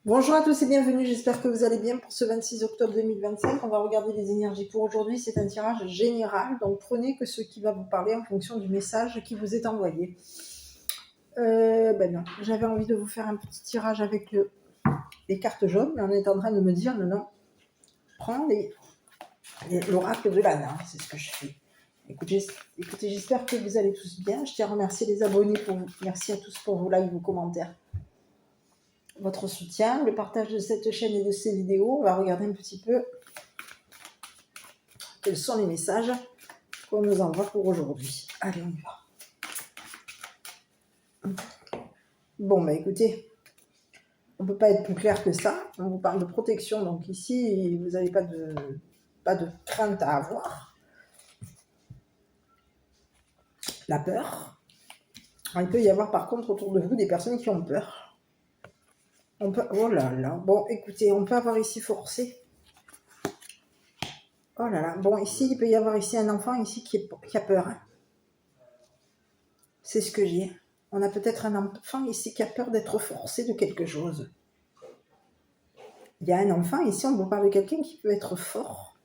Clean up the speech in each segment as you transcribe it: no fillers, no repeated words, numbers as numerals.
Bonjour à tous et bienvenue, j'espère que vous allez bien pour ce 26 octobre 2025. On va regarder les énergies pour aujourd'hui, c'est un tirage général, donc prenez que ce qui va vous parler en fonction du message qui vous est envoyé. Non, j'avais envie de vous faire un petit tirage avec les cartes jaunes, mais on est en train de me dire non, prends l'oracle de l'âne, c'est ce que je fais. Écoutez, j'espère que vous allez tous bien. Je tiens à remercier les abonnés, merci à tous pour vos likes, vos commentaires, votre soutien, le partage de cette chaîne et de ces vidéos. On va regarder un petit peu quels sont les messages qu'on nous envoie pour aujourd'hui. Allez, on y va. Bon, écoutez, on ne peut pas être plus clair que ça. On vous parle de protection, donc ici, vous n'avez pas de crainte à avoir. La peur. Alors, il peut y avoir par contre autour de vous des personnes qui ont peur. Oh là là. Bon, écoutez, on peut avoir ici forcé. Oh là là. Bon, ici, il peut y avoir ici un enfant ici qui a peur. C'est ce que j'ai. On a peut-être un enfant ici qui a peur d'être forcé de quelque chose. Il y a un enfant ici, on vous parle de quelqu'un qui peut être fort,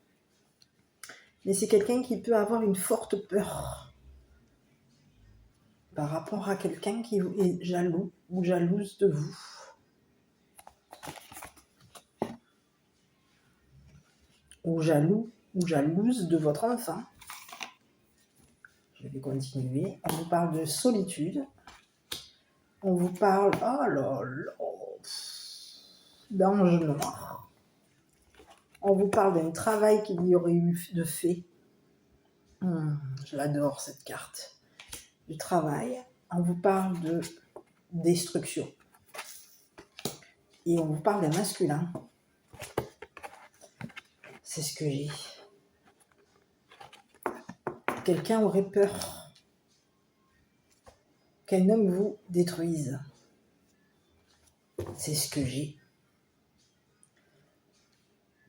mais c'est quelqu'un qui peut avoir une forte peur par rapport à quelqu'un qui est jaloux ou jalouse de vous. Ou jaloux ou jalouse de votre enfant. Je vais continuer. On vous parle de solitude. On vous parle, oh là là, d'ange noir. On vous parle d'un travail qu'il y aurait eu de fait. Je l'adore cette carte. Du travail. On vous parle de destruction. Et on vous parle d'un masculin. C'est ce que j'ai. Quelqu'un aurait peur qu'un homme vous détruise. C'est ce que j'ai.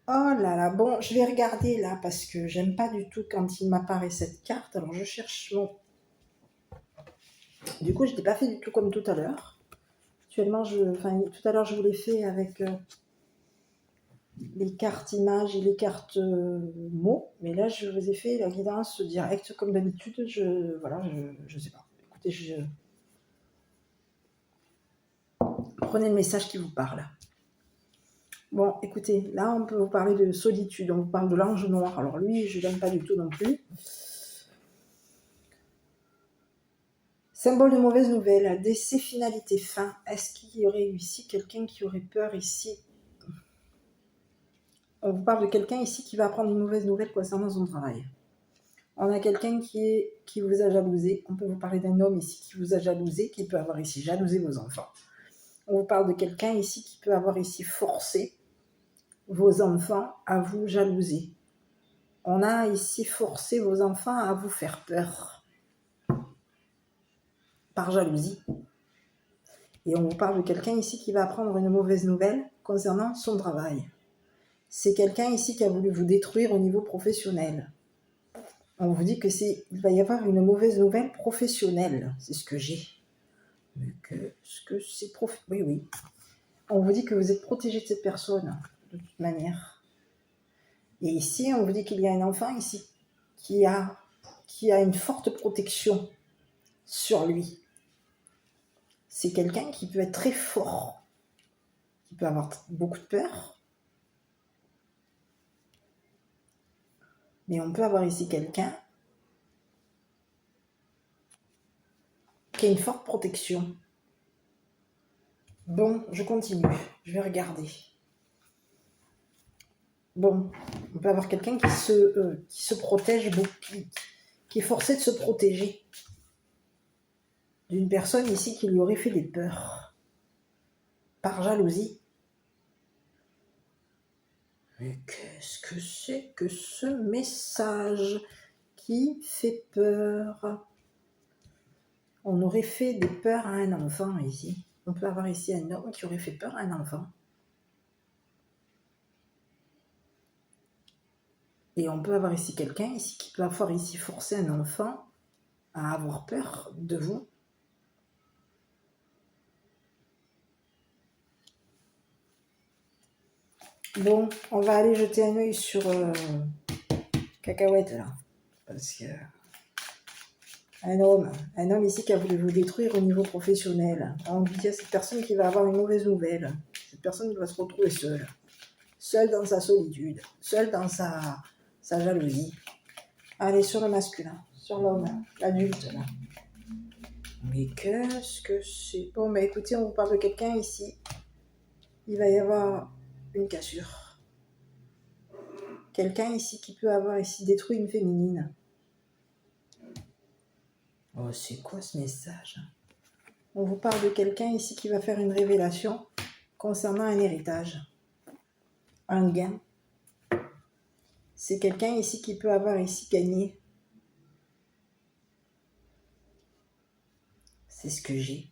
Oh là là, bon, je vais regarder là parce que j'aime pas du tout quand il m'apparaît cette carte. Alors je cherche mon... Du coup, je ne l'ai pas fait du tout comme tout à l'heure. Tout à l'heure, je vous l'ai fait avec les cartes images et les cartes mots. Mais là, je vous ai fait la guidance directe comme d'habitude. Je sais pas. Écoutez, prenez le message qui vous parle. Bon, écoutez, là, on peut vous parler de solitude. On vous parle de l'ange noir. Alors lui, je l'aime pas du tout non plus. Symbole de mauvaise nouvelle, décès, finalité, fin. Est-ce qu'il y aurait eu ici quelqu'un qui aurait peur ici? On vous parle de quelqu'un ici qui va apprendre une mauvaise nouvelle concernant son travail. On a quelqu'un qui vous a jalousé. On peut vous parler d'un homme ici qui vous a jalousé, qui peut avoir ici jalousé vos enfants. On vous parle de quelqu'un ici qui peut avoir ici forcé vos enfants à vous jalouser. On a ici forcé vos enfants à vous faire peur par jalousie. Et on vous parle de quelqu'un ici qui va apprendre une mauvaise nouvelle concernant son travail. C'est quelqu'un ici qui a voulu vous détruire au niveau professionnel. On vous dit il va y avoir une mauvaise nouvelle professionnelle. C'est ce que j'ai. Mais qu'est-ce que c'est Oui. On vous dit que vous êtes protégé de cette personne, de toute manière. Et ici, on vous dit qu'il y a un enfant ici qui a une forte protection sur lui. C'est quelqu'un qui peut être très fort, qui peut avoir beaucoup de peur. Mais on peut avoir ici quelqu'un qui a une forte protection. Bon, je continue. Je vais regarder. Bon, on peut avoir quelqu'un qui se protège beaucoup, qui est forcé de se protéger d'une personne ici qui lui aurait fait des peurs par jalousie. Mais qu'est-ce que c'est que ce message qui fait peur? On aurait fait des peurs à un enfant ici. On peut avoir ici un homme qui aurait fait peur à un enfant. Et on peut avoir ici quelqu'un ici qui peut avoir ici forcé un enfant à avoir peur de vous. Bon, on va aller jeter un œil sur Cacahuète, là. Parce que un homme ici qui a voulu vous détruire au niveau professionnel. On dit qu'il y a cette personne qui va avoir une mauvaise nouvelle. Cette personne qui va se retrouver seule. Seule dans sa solitude. Seule dans sa jalousie. Allez, sur le masculin. Sur l'homme. L'adulte, là. Mais qu'est-ce que c'est? Bon, bah écoutez, on vous parle de quelqu'un ici. Il va y avoir une cassure. Quelqu'un ici qui peut avoir ici détruit une féminine. Oh, c'est quoi ce message? On vous parle de quelqu'un ici qui va faire une révélation concernant un héritage. Un gain. C'est quelqu'un ici qui peut avoir ici gagné. C'est ce que j'ai.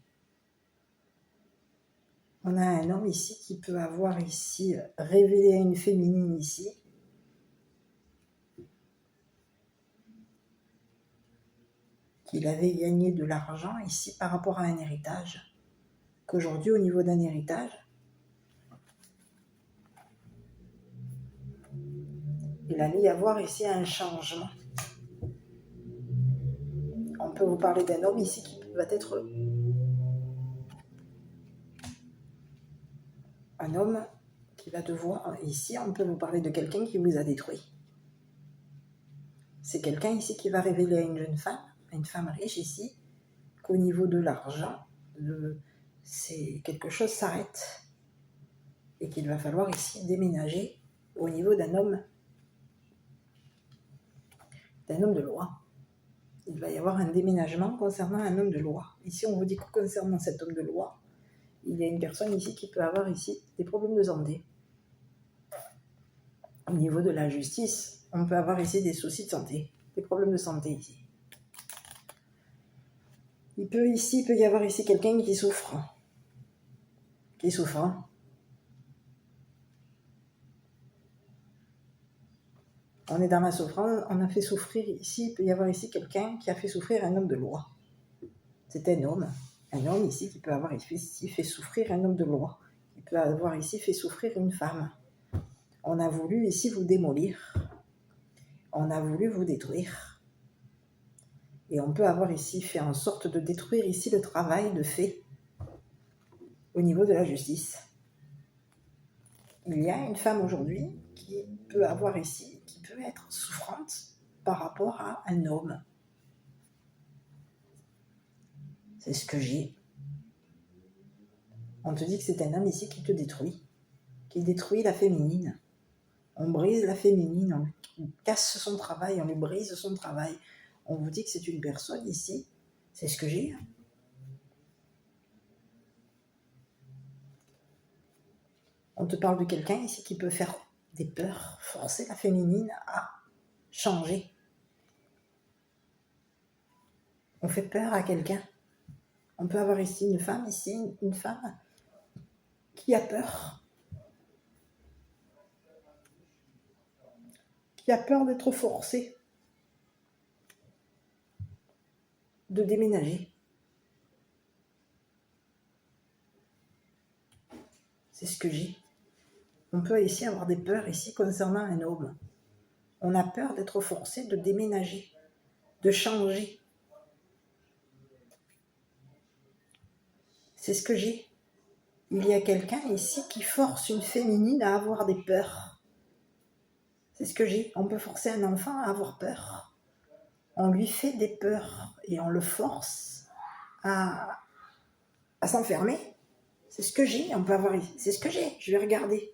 On a un homme ici qui peut avoir ici révélé à une féminine ici. Qu'il avait gagné de l'argent ici par rapport à un héritage. Qu'aujourd'hui, au niveau d'un héritage, il allait y avoir ici un changement. On peut vous parler d'un homme ici qui va être un homme qui va devoir, ici on peut vous parler de quelqu'un qui vous a détruit. C'est quelqu'un ici qui va révéler à une jeune femme, à une femme riche ici, qu'au niveau de l'argent, c'est quelque chose s'arrête et qu'il va falloir ici déménager au niveau d'un homme de loi. Il va y avoir un déménagement concernant un homme de loi. Ici, on vous dit que concernant cet homme de loi, il y a une personne ici qui peut avoir ici des problèmes de santé. Au niveau de la justice, on peut avoir ici des soucis de santé, des problèmes de santé ici. Il peut y avoir ici quelqu'un qui souffre. On est dans la souffrance, on a fait souffrir ici, il peut y avoir ici quelqu'un qui a fait souffrir un homme de loi. C'est un homme ici qui peut avoir ici fait souffrir un homme de loi. Il peut avoir ici fait souffrir une femme. On a voulu ici vous démolir. On a voulu vous détruire. Et on peut avoir ici fait en sorte de détruire ici le travail de fait au niveau de la justice. Il y a une femme aujourd'hui qui peut avoir ici, qui peut être souffrante par rapport à un homme. C'est ce que j'ai. On te dit que c'est un homme ici qui te détruit, qui détruit la féminine. On brise la féminine, on casse son travail, on lui brise son travail. On vous dit que c'est une personne ici, c'est ce que j'ai. On te parle de quelqu'un ici qui peut faire des peurs, forcer la féminine à changer. On fait peur à quelqu'un. On peut avoir ici une femme qui a peur. Qui a peur d'être forcée de déménager. C'est ce que j'ai. On peut ici avoir des peurs ici concernant un homme. On a peur d'être forcé de déménager, de changer. C'est ce que j'ai. Il y a quelqu'un ici qui force une féminine à avoir des peurs. C'est ce que j'ai. On peut forcer un enfant à avoir peur. On lui fait des peurs et on le force à s'enfermer. C'est ce que j'ai. On peut avoir. C'est ce que j'ai. Je vais regarder.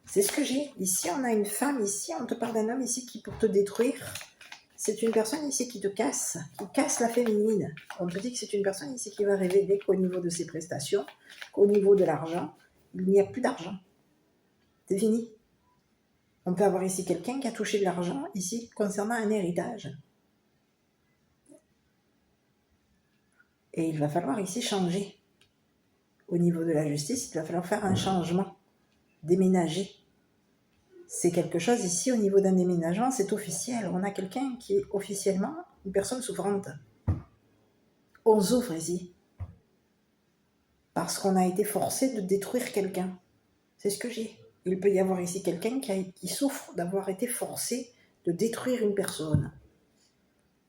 C'est ce que j'ai. Ici, on a une femme. Ici, on te parle d'un homme ici qui pour te détruire. C'est une personne ici qui casse la féminine. On te dit que c'est une personne ici qui va révéler qu'au niveau de ses prestations, qu'au niveau de l'argent, il n'y a plus d'argent. C'est fini. On peut avoir ici quelqu'un qui a touché de l'argent, ici, concernant un héritage. Et il va falloir ici changer. Au niveau de la justice, il va falloir faire un changement. Déménager. C'est quelque chose ici, au niveau d'un déménagement, c'est officiel. On a quelqu'un qui est officiellement une personne souffrante. On souffre ici. Parce qu'on a été forcé de détruire quelqu'un. C'est ce que j'ai. il peut y avoir ici quelqu'un qui souffre d'avoir été forcé de détruire une personne,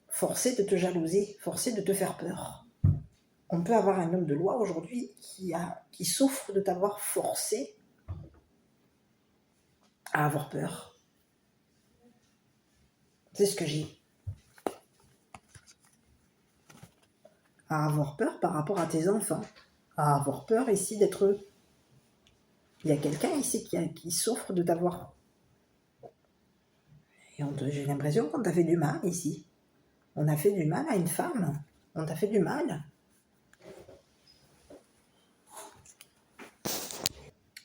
forcé de te jalouser, forcé de te faire peur. On peut avoir un homme de loi aujourd'hui qui souffre de t'avoir forcé à avoir peur. C'est ce que j'ai. À avoir peur par rapport à tes enfants. À avoir peur ici d'être... Il y a quelqu'un ici qui souffre de t'avoir... Et j'ai l'impression qu'on t'a fait du mal ici. On a fait du mal à une femme. On t'a fait du mal.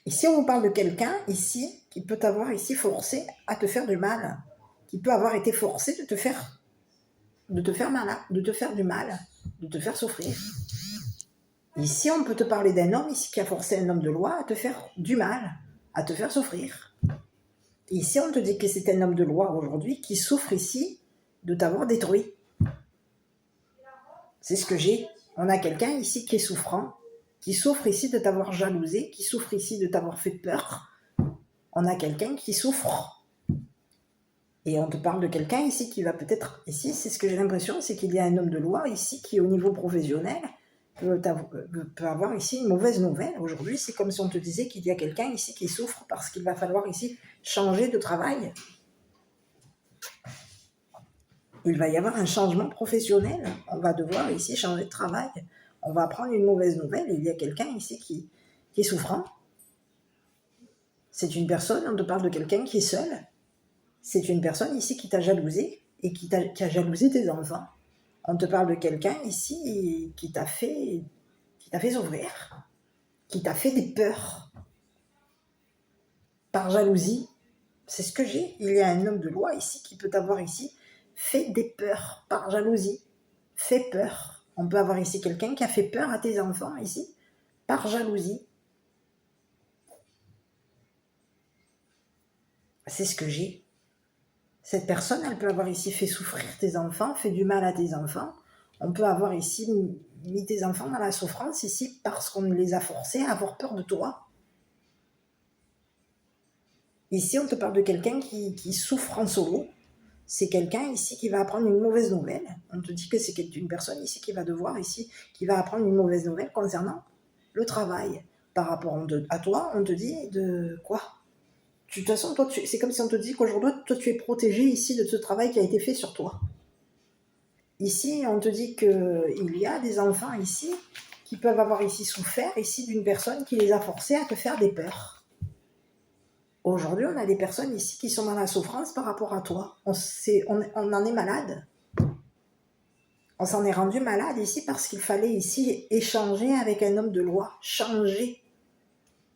Ici, on vous parle de quelqu'un ici qui peut t'avoir ici forcé à te faire du mal. Qui peut avoir été forcé de te faire mal, de te faire du mal, de te faire souffrir. Ici, on peut te parler d'un homme ici qui a forcé un homme de loi à te faire du mal, à te faire souffrir. Ici, on te dit que c'est un homme de loi aujourd'hui qui souffre ici de t'avoir détruit. C'est ce que j'ai. On a quelqu'un ici qui est souffrant, qui souffre ici de t'avoir jalousé, qui souffre ici de t'avoir fait peur. On a quelqu'un qui souffre. Et on te parle de quelqu'un ici qui va peut-être... Ici, c'est ce que j'ai l'impression, c'est qu'il y a un homme de loi ici qui, au niveau professionnel, peut avoir ici une mauvaise nouvelle. Aujourd'hui, c'est comme si on te disait qu'il y a quelqu'un ici qui souffre parce qu'il va falloir ici changer de travail. Il va y avoir un changement professionnel. On va devoir ici changer de travail. On va apprendre une mauvaise nouvelle. Il y a quelqu'un ici qui est souffrant. C'est une personne, on te parle de quelqu'un qui est seul. C'est une personne ici qui t'a jalousé et qui a jalousé tes enfants. On te parle de quelqu'un ici qui t'a fait souffrir, qui t'a fait des peurs par jalousie. C'est ce que j'ai. Il y a un homme de loi ici qui peut t'avoir ici fait des peurs par jalousie, fait peur. On peut avoir ici quelqu'un qui a fait peur à tes enfants ici par jalousie. C'est ce que j'ai. Cette personne, elle peut avoir ici fait souffrir tes enfants, fait du mal à tes enfants. On peut avoir ici mis tes enfants dans la souffrance ici parce qu'on les a forcés à avoir peur de toi. Ici, on te parle de quelqu'un qui souffre en solo. C'est quelqu'un ici qui va apprendre une mauvaise nouvelle. On te dit que c'est une personne ici qui va devoir ici, qui va apprendre une mauvaise nouvelle concernant le travail. Par rapport à toi, on te dit de quoi ? De toute façon, toi, c'est comme si on te dit qu'aujourd'hui, toi, tu es protégé ici de ce travail qui a été fait sur toi. Ici, on te dit qu'il y a des enfants ici qui peuvent avoir ici souffert ici d'une personne qui les a forcés à te faire des peurs. Aujourd'hui, on a des personnes ici qui sont dans la souffrance par rapport à toi. On en est malade. On s'en est rendu malade ici parce qu'il fallait ici échanger avec un homme de loi.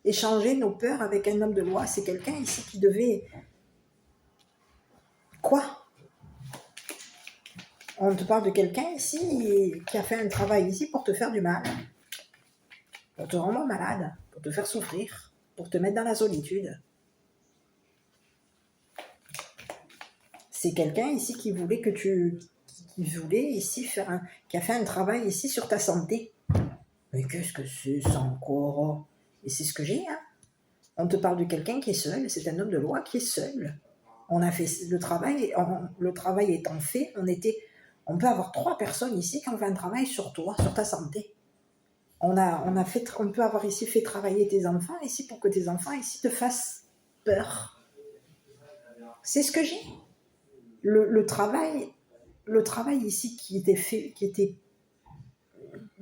Échanger nos peurs avec un homme de loi. C'est quelqu'un ici qui devait... Quoi ? On te parle de quelqu'un ici qui a fait un travail ici pour te faire du mal. Pour te rendre malade. Pour te faire souffrir. Pour te mettre dans la solitude. C'est quelqu'un ici qui voulait qui a fait un travail ici sur ta santé. Mais qu'est-ce que c'est ça encore ? Et c'est ce que j'ai, hein. On te parle de quelqu'un qui est seul, c'est un homme de loi qui est seul. On a fait le travail étant fait, on peut avoir 3 personnes ici qui ont fait un travail sur toi, sur ta santé. On peut avoir ici fait travailler tes enfants ici pour que tes enfants ici te fassent peur. C'est ce que j'ai. Le travail ici qui était fait,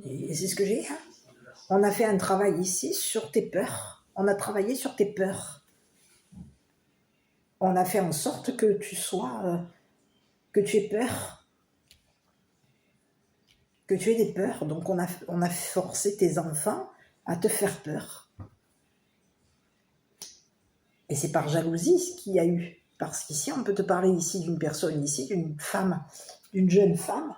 et c'est ce que j'ai. Hein. On a fait un travail ici sur tes peurs. On a travaillé sur tes peurs. On a fait en sorte que que tu aies peur, que tu aies des peurs. Donc on a forcé tes enfants à te faire peur. Et c'est par jalousie ce qu'il y a eu. Parce qu'ici, on peut te parler ici d'une personne, ici, d'une femme, d'une jeune femme.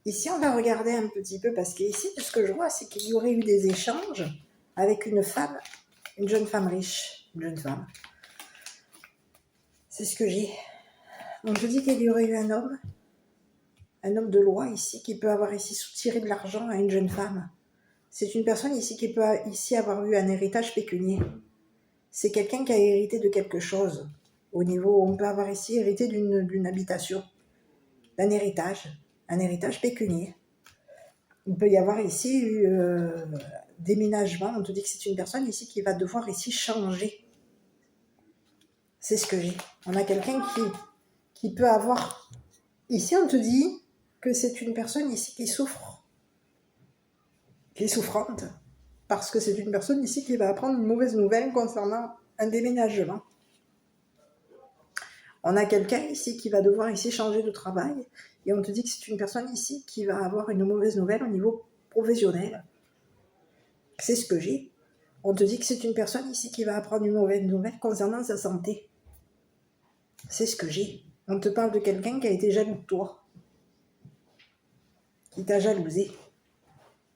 Ici, on va regarder un petit peu, parce qu'ici, tout ce que je vois, c'est qu'il y aurait eu des échanges avec une jeune femme riche, une jeune femme. C'est ce que j'ai. On te dit qu'il y aurait eu un homme de loi ici, qui peut avoir ici soutiré de l'argent à une jeune femme. C'est une personne ici qui peut ici avoir eu un héritage pécunier. C'est quelqu'un qui a hérité de quelque chose. Au niveau, on peut avoir ici hérité d'une habitation, d'un héritage, un héritage pécunier. Il peut y avoir ici déménagement. On te dit que c'est une personne ici qui va devoir ici changer. C'est ce que j'ai. On a quelqu'un qui peut avoir... Ici, on te dit que c'est une personne ici qui souffre, qui est souffrante, parce que c'est une personne ici qui va apprendre une mauvaise nouvelle concernant un déménagement. On a quelqu'un ici qui va devoir ici changer de travail, et on te dit que c'est une personne ici qui va avoir une mauvaise nouvelle au niveau professionnel. C'est ce que j'ai. On te dit que c'est une personne ici qui va apprendre une mauvaise nouvelle concernant sa santé. C'est ce que j'ai. On te parle de quelqu'un qui a été jaloux de toi, qui t'a jalousé.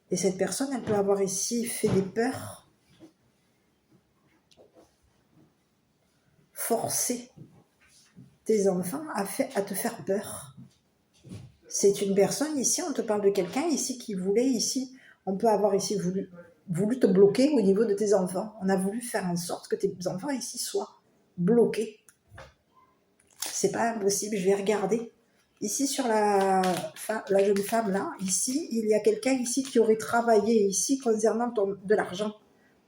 Et cette personne, elle peut avoir ici fait des peurs, forcer tes enfants à te faire peur. C'est une personne ici, on te parle de quelqu'un ici qui voulait ici, on peut avoir ici voulu te bloquer au niveau de tes enfants. On a voulu faire en sorte que tes enfants ici soient bloqués. C'est pas impossible, je vais regarder. Ici sur la jeune femme là, ici, il y a quelqu'un ici qui aurait travaillé ici concernant de l'argent.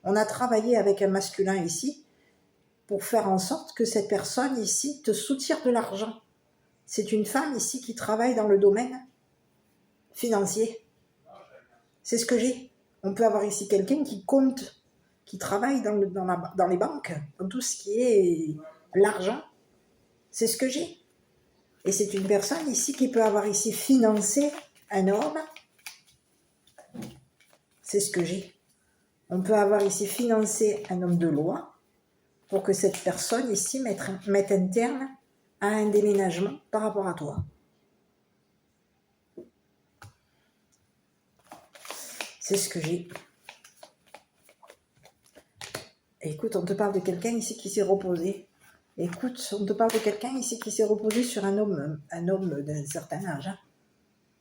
On a travaillé avec un masculin ici pour faire en sorte que cette personne ici te soutire de l'argent. C'est une femme ici qui travaille dans le domaine financier. C'est ce que j'ai. On peut avoir ici quelqu'un qui compte, qui travaille dans les banques, dans tout ce qui est l'argent. C'est ce que j'ai. Et c'est une personne ici qui peut avoir ici financé un homme. C'est ce que j'ai. On peut avoir ici financé un homme de loi pour que cette personne ici mette un terme à un déménagement par rapport à toi. C'est ce que j'ai. Écoute, on te parle de quelqu'un ici qui s'est reposé. Écoute, on te parle de quelqu'un ici qui s'est reposé sur un homme d'un certain âge. Hein.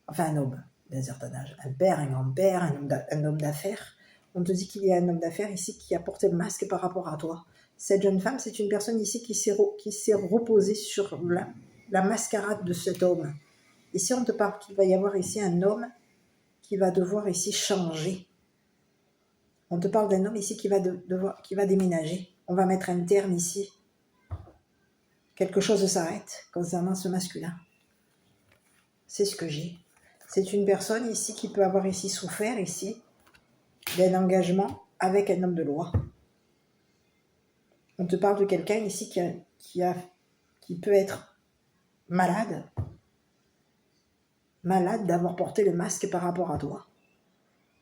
Enfin, un homme d'un certain âge. Un père, un grand-père, un homme d'affaires. On te dit qu'il y a un homme d'affaires ici qui a porté le masque par rapport à toi. Cette jeune femme, c'est une personne ici qui s'est reposée sur la mascarade de cet homme. Ici, on te parle qu'il va y avoir ici un homme qui va devoir ici changer. On te parle d'un homme ici qui va déménager. On va mettre un terme ici. Quelque chose s'arrête concernant ce masculin. C'est ce que j'ai. C'est une personne ici qui peut avoir ici souffert ici d'un engagement avec un homme de loi. On te parle de quelqu'un ici qui peut être malade d'avoir porté le masque par rapport à toi.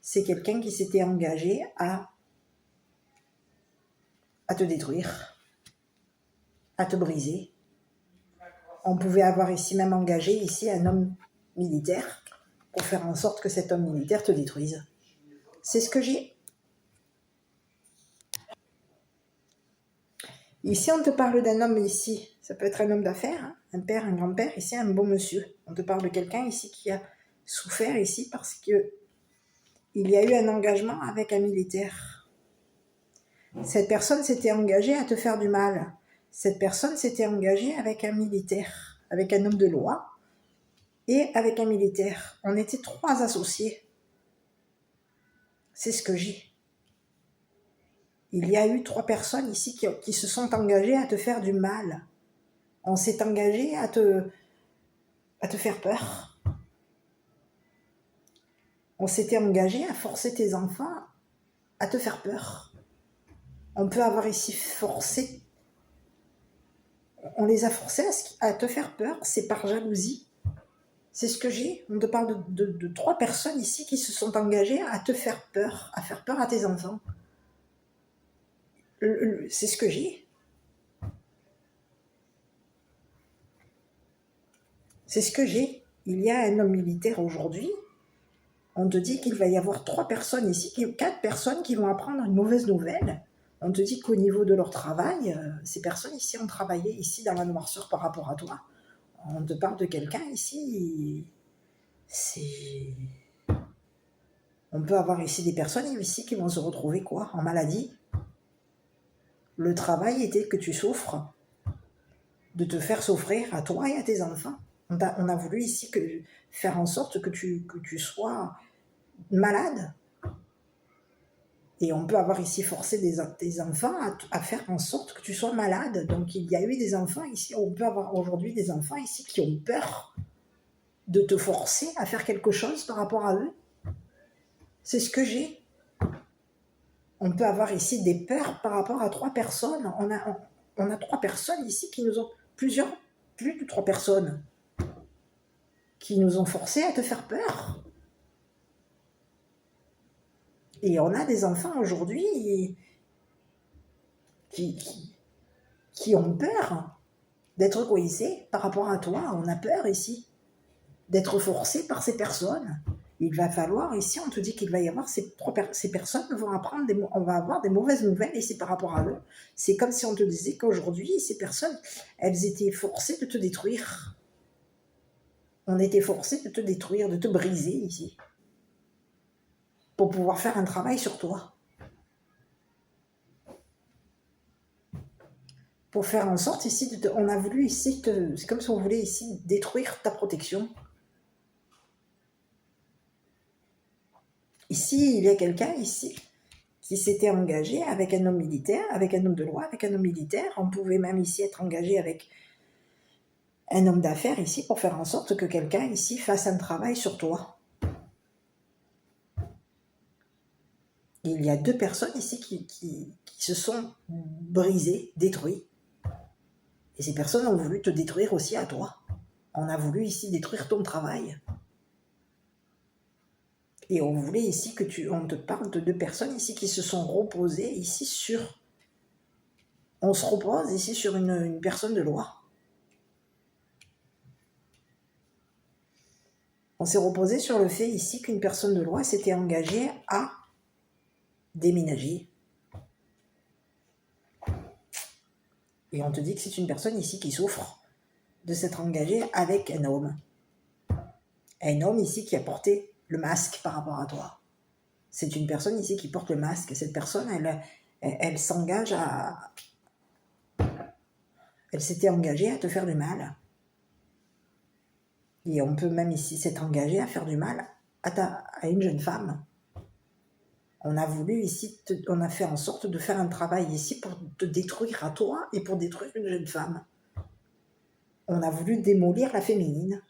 C'est quelqu'un qui s'était engagé à te détruire, à te briser. On pouvait avoir ici même engagé ici un homme militaire pour faire en sorte que cet homme militaire te détruise. C'est ce que j'ai. Ici, on te parle d'un homme ici. Ça peut être un homme d'affaires, hein, un père, un grand-père. Ici, un beau monsieur. On te parle de quelqu'un ici qui a souffert ici parce que il y a eu un engagement avec un militaire. Cette personne s'était engagée à te faire du mal. Cette personne s'était engagée avec un militaire, avec un homme de loi et avec un militaire. On était 3 associés. C'est ce que j'ai. Il y a eu 3 personnes ici qui se sont engagées à te faire du mal. On s'est engagé à te faire peur. On s'était engagé à forcer tes enfants à te faire peur. On peut avoir ici forcé. On les a forcés à te faire peur. C'est par jalousie. C'est ce que j'ai. On te parle de 3 personnes ici qui se sont engagées à te faire peur, à faire peur à tes enfants. C'est ce que j'ai. C'est ce que j'ai. Il y a un homme militaire aujourd'hui. On te dit qu'il va y avoir 3 personnes ici, 4 personnes qui vont apprendre une mauvaise nouvelle. On te dit qu'au niveau de leur travail, ces personnes ici ont travaillé ici dans la noirceur par rapport à toi. On te parle de quelqu'un ici, c'est On peut avoir ici des personnes ici qui vont se retrouver quoi? En maladie. Le travail était que tu souffres, de te faire souffrir à toi et à tes enfants. On a voulu ici faire en sorte que tu sois malade. Et on peut avoir ici forcé des enfants à faire en sorte que tu sois malade. Donc il y a eu des enfants ici, on peut avoir aujourd'hui des enfants ici qui ont peur de te forcer à faire quelque chose par rapport à eux. C'est ce que j'ai. On peut avoir ici des peurs par rapport à 3 personnes. On a 3 personnes ici qui nous ont, plus de 3 personnes, qui nous ont forcés à te faire peur. Et on a des enfants aujourd'hui qui ont peur d'être coincés par rapport à toi. On a peur ici d'être forcés par ces personnes. Il va falloir, ici, on te dit qu'il va y avoir ces personnes vont apprendre, on va avoir des mauvaises nouvelles ici par rapport à eux. C'est comme si on te disait qu'aujourd'hui, ces personnes, elles étaient forcées de te détruire. On était forcé de te détruire, de te briser ici, pour pouvoir faire un travail sur toi. Pour faire en sorte ici, on a voulu ici, c'est comme si on voulait ici détruire ta protection. Ici, il y a quelqu'un ici qui s'était engagé avec un homme militaire, avec un homme de loi, avec un homme militaire. On pouvait même ici être engagé avec un homme d'affaires ici pour faire en sorte que quelqu'un ici fasse un travail sur toi. Il y a 2 personnes ici qui se sont brisées, détruites. Et ces personnes ont voulu te détruire aussi à toi. On a voulu ici détruire ton travail. Et on voulait ici on te parle de 2 personnes ici qui se sont reposées ici sur... On se repose ici sur une personne de loi. On s'est reposé sur le fait ici qu'une personne de loi s'était engagée à déménager. Et on te dit que c'est une personne ici qui souffre de s'être engagée avec un homme. Un homme ici qui a porté le masque par rapport à toi. C'est une personne ici qui porte le masque. Cette personne, elle s'engage à... Elle s'était engagée à te faire du mal. Et on peut même ici s'être engagé à faire du mal à une jeune femme. On a voulu ici, on a fait en sorte de faire un travail ici pour te détruire à toi et pour détruire une jeune femme. On a voulu démolir la féminine.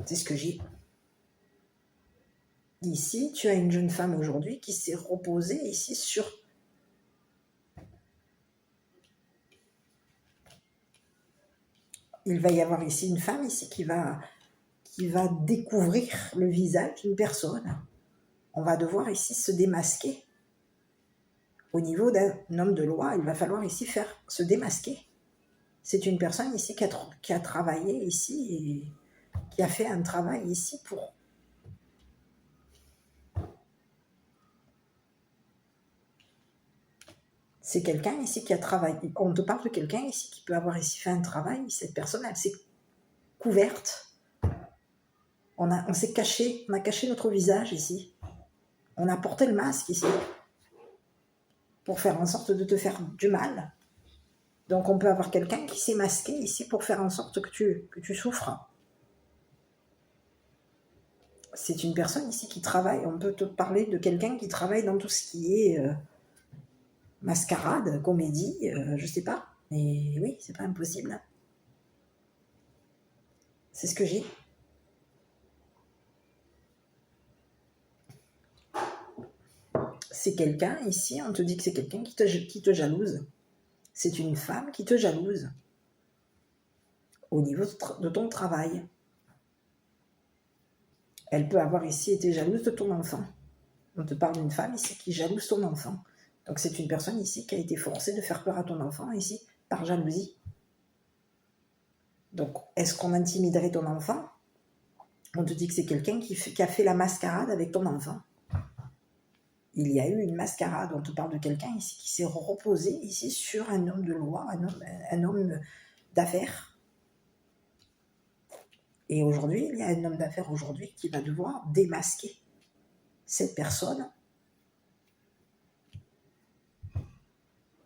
C'est ce que j'ai. Ici, tu as une jeune femme aujourd'hui qui s'est reposée ici sur... Il va y avoir ici une femme ici qui va découvrir le visage d'une personne. On va devoir ici se démasquer. Au niveau d'un homme de loi, il va falloir ici se démasquer. C'est une personne ici qui a travaillé ici et qui a fait un travail ici pour... C'est quelqu'un ici qui a travaillé. On te parle de quelqu'un ici qui peut avoir ici fait un travail. Cette personne, elle s'est couverte. On s'est caché, on a caché notre visage ici. On a porté le masque ici pour faire en sorte de te faire du mal. Donc on peut avoir quelqu'un qui s'est masqué ici pour faire en sorte que tu souffres. C'est une personne ici qui travaille. On peut te parler de quelqu'un qui travaille dans tout ce qui est mascarade, comédie, je sais pas. Mais oui, c'est pas impossible. C'est ce que j'ai. C'est quelqu'un ici, on te dit que c'est quelqu'un qui te jalouse. C'est une femme qui te jalouse au niveau de ton travail. Elle peut avoir ici été jalouse de ton enfant. On te parle d'une femme ici qui jalouse ton enfant. Donc c'est une personne ici qui a été forcée de faire peur à ton enfant ici par jalousie. Donc est-ce qu'on intimiderait ton enfant? On te dit que c'est quelqu'un qui a fait la mascarade avec ton enfant. Il y a eu une mascarade. On te parle de quelqu'un ici qui s'est reposé ici sur un homme de loi, un homme d'affaires. Et aujourd'hui, il y a un homme d'affaires aujourd'hui qui va devoir démasquer cette personne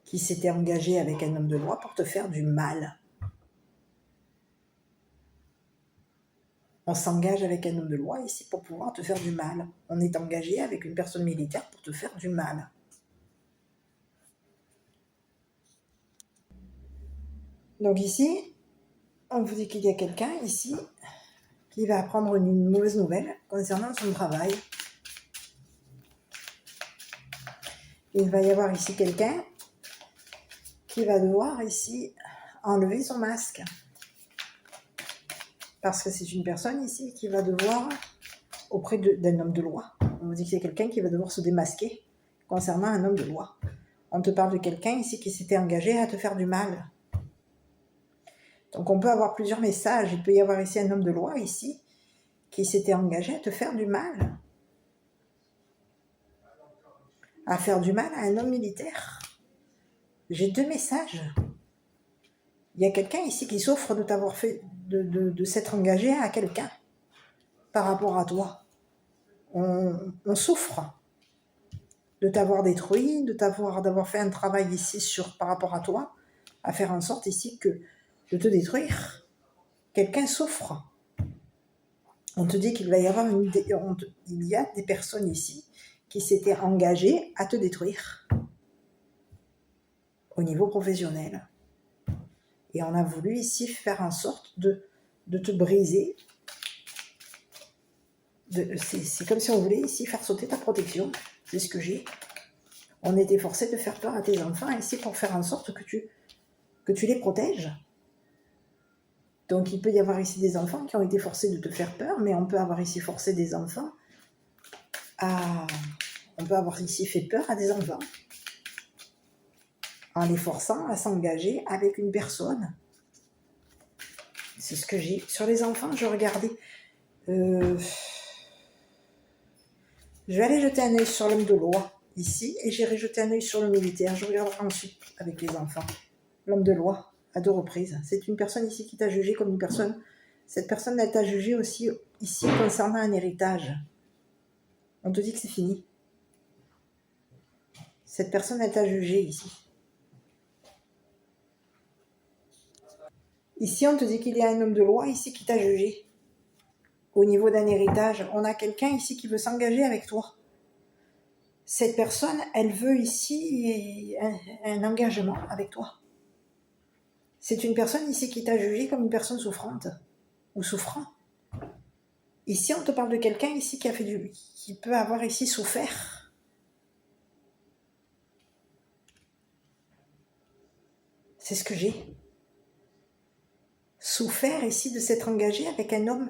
qui s'était engagée avec un homme de loi pour te faire du mal. On s'engage avec un homme de loi ici pour pouvoir te faire du mal. On est engagé avec une personne militaire pour te faire du mal. Donc ici, on vous dit qu'il y a quelqu'un ici qui va apprendre une mauvaise nouvelle concernant son travail. Il va y avoir ici quelqu'un qui va devoir ici enlever son masque. Parce que c'est une personne ici qui va devoir, auprès d'un homme de loi, on vous dit que c'est quelqu'un qui va devoir se démasquer concernant un homme de loi. On te parle de quelqu'un ici qui s'était engagé à te faire du mal. Donc on peut avoir plusieurs messages. Il peut y avoir ici un homme de loi ici qui s'était engagé à te faire du mal. À faire du mal à un homme militaire. J'ai 2 messages. Il y a quelqu'un ici qui souffre de t'avoir fait, de s'être engagé à quelqu'un par rapport à toi. On souffre de t'avoir détruit, d'avoir fait un travail ici par rapport à toi, à faire en sorte ici de te détruire. Quelqu'un souffre. On te dit qu'il va y avoir il y a des personnes ici qui s'étaient engagées à te détruire au niveau professionnel. Et on a voulu ici faire en sorte de te briser. C'est comme si on voulait ici faire sauter ta protection. C'est ce que j'ai. On était forcé de faire peur à tes enfants ici pour faire en sorte que tu les protèges. Donc il peut y avoir ici des enfants qui ont été forcés de te faire peur, mais on peut avoir ici forcé des enfants on peut avoir ici fait peur à des enfants en les forçant à s'engager avec une personne. C'est ce que j'ai. Sur les enfants, je regardais. Je vais aller jeter un œil sur l'homme de loi ici et j'irai jeter un œil sur le militaire. Je regarderai ensuite avec les enfants. L'homme de loi, à 2 reprises. C'est une personne ici qui t'a jugé comme une personne. Cette personne, elle t'a jugé aussi ici concernant un héritage. On te dit que c'est fini. Cette personne, elle t'a jugé ici. Ici, on te dit qu'il y a un homme de loi ici qui t'a jugé. Au niveau d'un héritage, on a quelqu'un ici qui veut s'engager avec toi. Cette personne, elle veut ici un engagement avec toi. C'est une personne ici qui t'a jugé comme une personne souffrante ou souffrant. Ici, on te parle de quelqu'un ici qui peut avoir ici souffert. C'est ce que j'ai. Souffert ici de s'être engagé avec un homme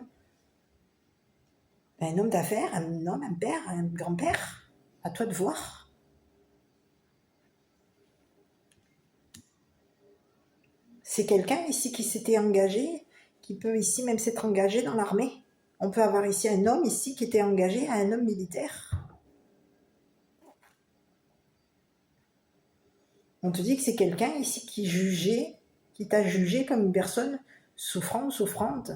d'affaires, un homme, un père, un grand-père. À toi de voir. C'est quelqu'un ici qui s'était engagé, qui peut ici même s'être engagé dans l'armée. On peut avoir ici un homme ici qui était engagé à un homme militaire. On te dit que c'est quelqu'un ici qui t'a jugé comme une personne souffrante.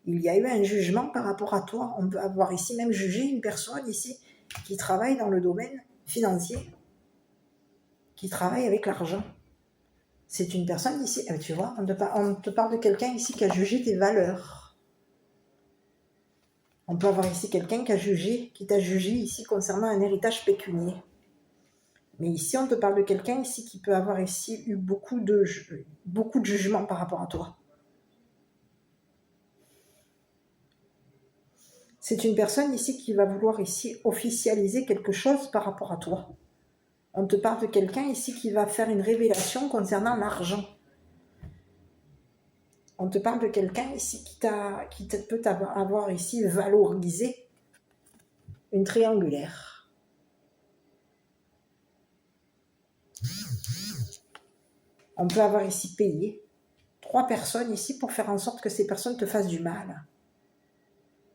Il y a eu un jugement par rapport à toi. On peut avoir ici même jugé une personne ici qui travaille dans le domaine financier, qui travaille avec l'argent. C'est une personne ici, tu vois, on te parle de quelqu'un ici qui a jugé tes valeurs. On peut avoir ici quelqu'un qui t'a jugé ici concernant un héritage pécunier. Mais ici, on te parle de quelqu'un ici qui peut avoir ici eu beaucoup de jugements par rapport à toi. C'est une personne ici qui va vouloir ici officialiser quelque chose par rapport à toi. On te parle de quelqu'un ici qui va faire une révélation concernant l'argent. On te parle de quelqu'un ici qui peut avoir ici valorisé une triangulaire. On peut avoir ici payé 3 personnes ici pour faire en sorte que ces personnes te fassent du mal.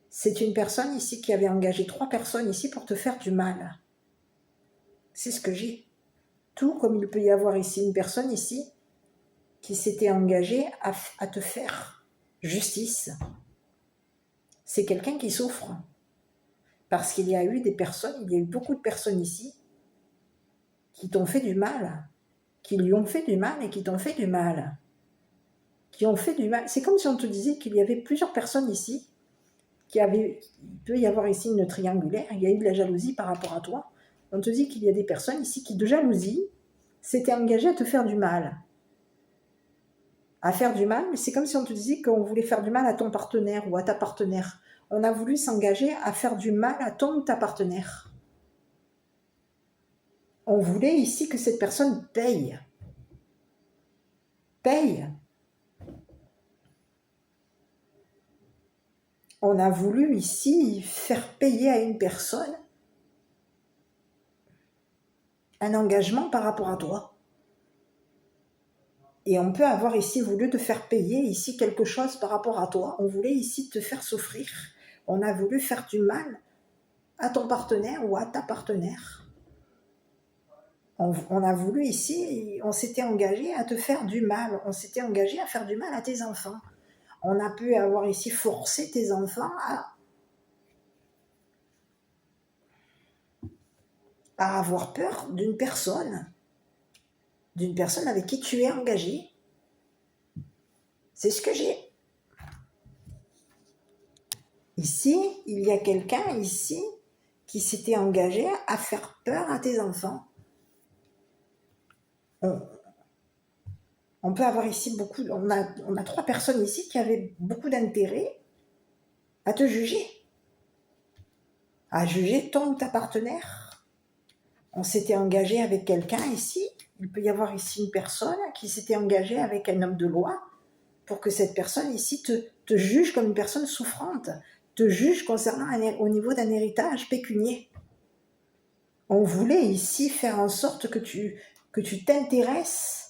C'est une personne ici qui avait engagé 3 personnes ici pour te faire du mal. C'est ce que j'ai. Tout comme il peut y avoir ici une personne ici qui s'était engagée à te faire justice. c'est quelqu'un qui souffre. Parce qu'il y a eu des personnes, il y a eu beaucoup de personnes ici qui t'ont fait du mal, qui lui ont fait du mal et qui t'ont fait du mal. Qui ont fait du mal. C'est comme si on te disait qu'il y avait plusieurs personnes ici il peut y avoir ici une triangulaire, il y a eu de la jalousie par rapport à toi. On te dit qu'il y a des personnes ici qui, de jalousie, s'étaient engagées à te faire du mal. À faire du mal, mais c'est comme si on te disait qu'on voulait faire du mal à ton partenaire ou à ta partenaire. On a voulu s'engager à faire du mal à ton ou ta partenaire. On voulait ici que cette personne paye. Paye. On a voulu ici faire payer à une personne un engagement par rapport à toi. Et on peut avoir ici voulu te faire payer ici quelque chose par rapport à toi. On voulait ici te faire souffrir. On a voulu faire du mal à ton partenaire ou à ta partenaire. On a voulu ici, on s'était engagé à te faire du mal. On s'était engagé à faire du mal à tes enfants. On a pu avoir ici forcé tes enfants à avoir peur d'une personne avec qui tu es engagé. C'est ce que j'ai. Ici, il y a quelqu'un ici qui s'était engagé à faire peur à tes enfants. On peut avoir ici on a 3 personnes ici qui avaient beaucoup d'intérêt à te juger. À juger ton ou ta partenaire. On s'était engagé avec quelqu'un ici. Il peut y avoir ici une personne qui s'était engagée avec un homme de loi pour que cette personne ici te juge comme une personne souffrante, te juge concernant au niveau d'un héritage pécunier. On voulait ici faire en sorte que tu t'intéresses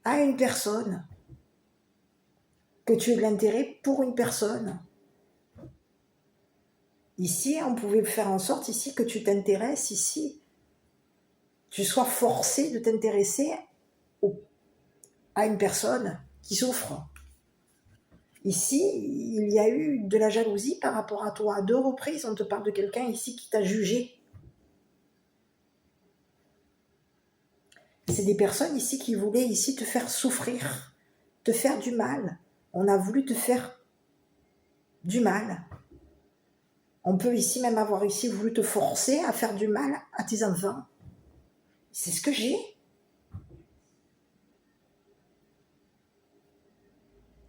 à une personne, que tu aies de l'intérêt pour une personne. Ici, on pouvait faire en sorte ici que tu t'intéresses ici, tu sois forcé de t'intéresser à une personne qui souffre. Ici, il y a eu de la jalousie par rapport à toi. À 2 reprises, on te parle de quelqu'un ici qui t'a jugé. C'est des personnes ici qui voulaient ici te faire souffrir, te faire du mal. On a voulu te faire du mal. On peut ici même avoir ici voulu te forcer à faire du mal à tes enfants. C'est ce que j'ai.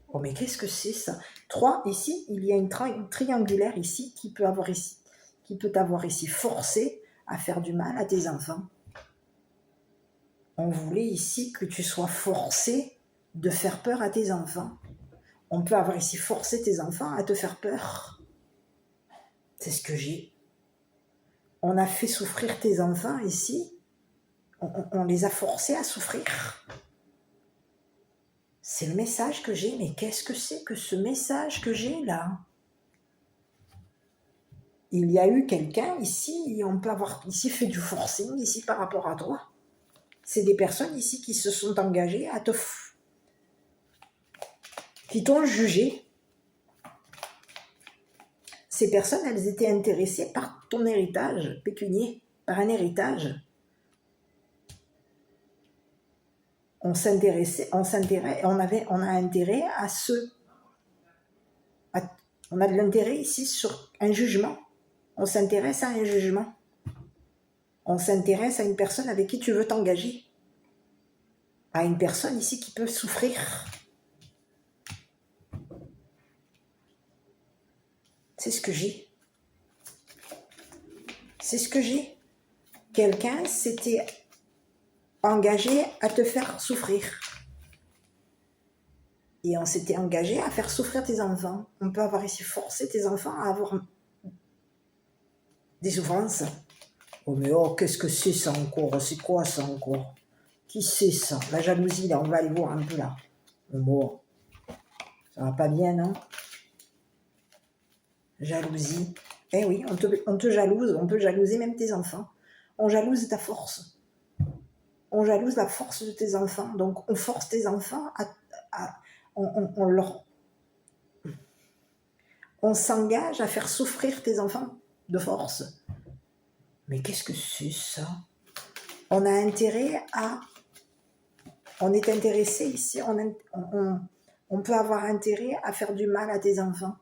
Oh mais qu'est-ce que c'est ça? 3, ici, il y a une triangulaire ici qui peut t'avoir ici forcé à faire du mal à tes enfants. On voulait ici que tu sois forcé de faire peur à tes enfants. On peut avoir ici forcé tes enfants à te faire peur. C'est ce que j'ai. On a fait souffrir tes enfants ici. On les a forcés à souffrir. C'est le message que j'ai, mais qu'est-ce que c'est que ce message que j'ai là? Il y a eu quelqu'un ici, on peut avoir ici fait du forcing ici par rapport à toi. C'est des personnes ici qui se sont engagées qui t'ont jugé. Ces personnes, elles étaient intéressées par ton héritage pécunier, par un héritage. On a intérêt à on a de l'intérêt ici sur un jugement. On s'intéresse à un jugement. On s'intéresse à une personne avec qui tu veux t'engager. À une personne ici qui peut souffrir. C'est ce que j'ai. C'est ce que j'ai. Quelqu'un s'était engagé à te faire souffrir. Et on s'était engagé à faire souffrir tes enfants. On peut avoir ici forcé tes enfants à avoir des souffrances. Oh mais oh, qu'est-ce que c'est ça encore? C'est quoi ça encore? Qui c'est ça? La jalousie là, on va aller voir un peu là. Bon, ça va pas bien, non? Jalousie. Eh oui, on te jalouse, on peut jalouser même tes enfants. On jalouse ta force. On jalouse la force de tes enfants. Donc on force tes enfants on s'engage à faire souffrir tes enfants de force. Mais qu'est-ce que c'est ça? On a intérêt à... On est intéressé ici, on peut avoir intérêt à faire du mal à tes enfants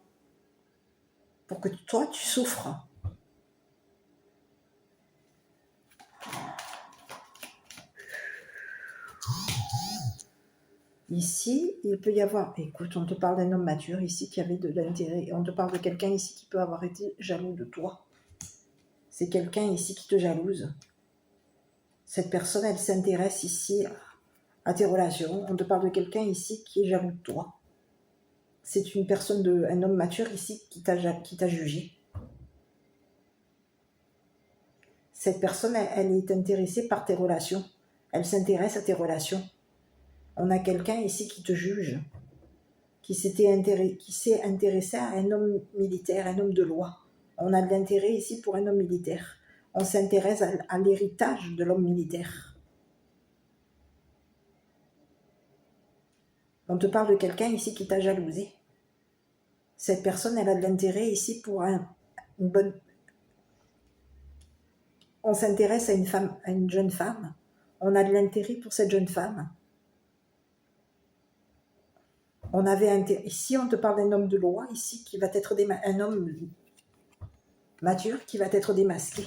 pour que toi, tu souffres. Ici, il peut y avoir... Écoute, on te parle d'un homme mature ici qui avait de l'intérêt. On te parle de quelqu'un ici qui peut avoir été jaloux de toi. C'est quelqu'un ici qui te jalouse. Cette personne, elle s'intéresse ici à tes relations. On te parle de quelqu'un ici qui est jaloux de toi. C'est une personne, un homme mature ici qui t'a jugé. Cette personne, elle est intéressée par tes relations. Elle s'intéresse à tes relations. On a quelqu'un ici qui te juge, qui s'est intéressé à un homme militaire, un homme de loi. On a de l'intérêt ici pour un homme militaire. On s'intéresse à l'héritage de l'homme militaire. On te parle de quelqu'un ici qui t'a jalousé. Cette personne, elle a de l'intérêt ici pour une bonne... On s'intéresse à une jeune femme. On a de l'intérêt pour cette jeune femme. On avait intérêt... Ici, on te parle d'un homme de loi, ici, qui va être un homme mature, qui va être démasqué.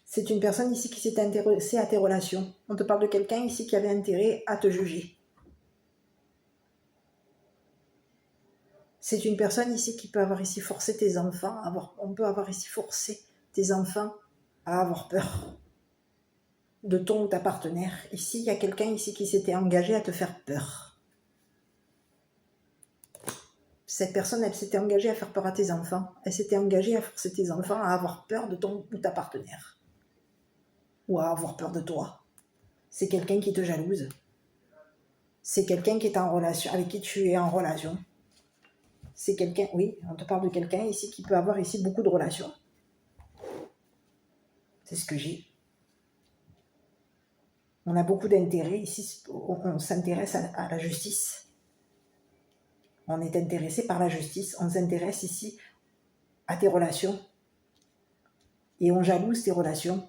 C'est une personne ici qui s'est intéressée à tes relations. On te parle de quelqu'un ici qui avait intérêt à te juger. C'est une personne ici qui peut avoir ici forcé tes enfants, on peut avoir ici forcé tes enfants à avoir peur de ton ou ta partenaire. Ici, il y a quelqu'un ici qui s'était engagé à te faire peur. Cette personne, elle s'était engagée à faire peur à tes enfants. Elle s'était engagée à forcer tes enfants à avoir peur de ton ou ta partenaire. Ou à avoir peur de toi. C'est quelqu'un qui te jalouse. C'est quelqu'un qui est en relation, avec qui tu es en relation. C'est quelqu'un, oui, on te parle de quelqu'un ici qui peut avoir ici beaucoup de relations. C'est ce que j'ai. On a beaucoup d'intérêt ici, on s'intéresse à la justice. On est intéressé par la justice, on s'intéresse ici à tes relations. Et on jalouse tes relations.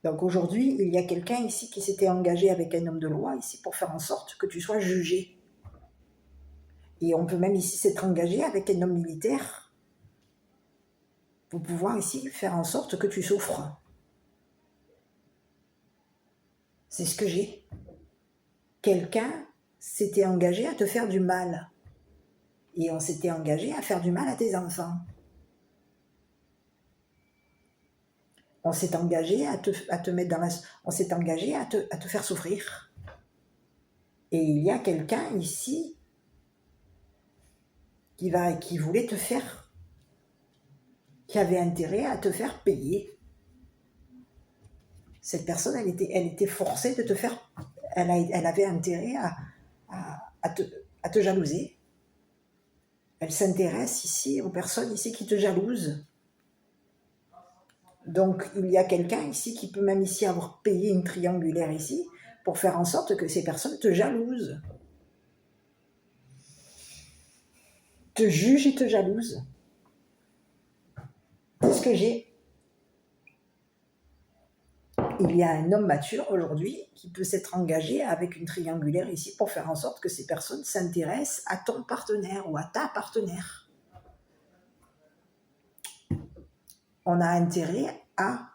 Donc aujourd'hui, il y a quelqu'un ici qui s'était engagé avec un homme de loi ici pour faire en sorte que tu sois jugé. Et on peut même ici s'être engagé avec un homme militaire pour pouvoir ici faire en sorte que tu souffres. C'est ce que j'ai. Quelqu'un s'était engagé à te faire du mal. Et on s'était engagé à faire du mal à tes enfants. On s'est engagé à te mettre dans la... On s'est engagé à te faire souffrir. Et il y a quelqu'un ici qui voulait te faire... qui avait intérêt à te faire payer. Cette personne, elle était forcée de te faire... Elle avait intérêt à te jalouser. Elle s'intéresse ici aux personnes ici qui te jalousent. Donc, il y a quelqu'un ici qui peut même ici avoir payé une triangulaire ici pour faire en sorte que ces personnes te jalousent. Te jugent et te jalousent. C'est ce que j'ai. Il y a un homme mature aujourd'hui qui peut s'être engagé avec une triangulaire ici pour faire en sorte que ces personnes s'intéressent à ton partenaire ou à ta partenaire. On a intérêt à...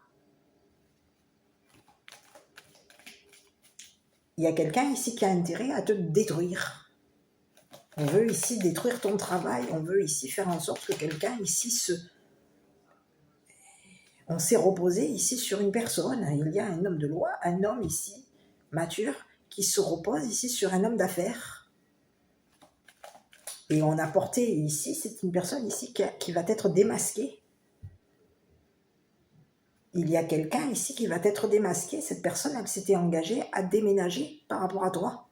Il y a quelqu'un ici qui a intérêt à te détruire. On veut ici détruire ton travail. On veut ici faire en sorte que quelqu'un ici On s'est reposé ici sur une personne. Il y a un homme de loi, un homme ici, mature, qui se repose ici sur un homme d'affaires. Et on a porté ici, c'est une personne ici qui va être démasquée. Il y a quelqu'un ici qui va être démasqué. Cette personne, elle s'était engagée à déménager par rapport à toi.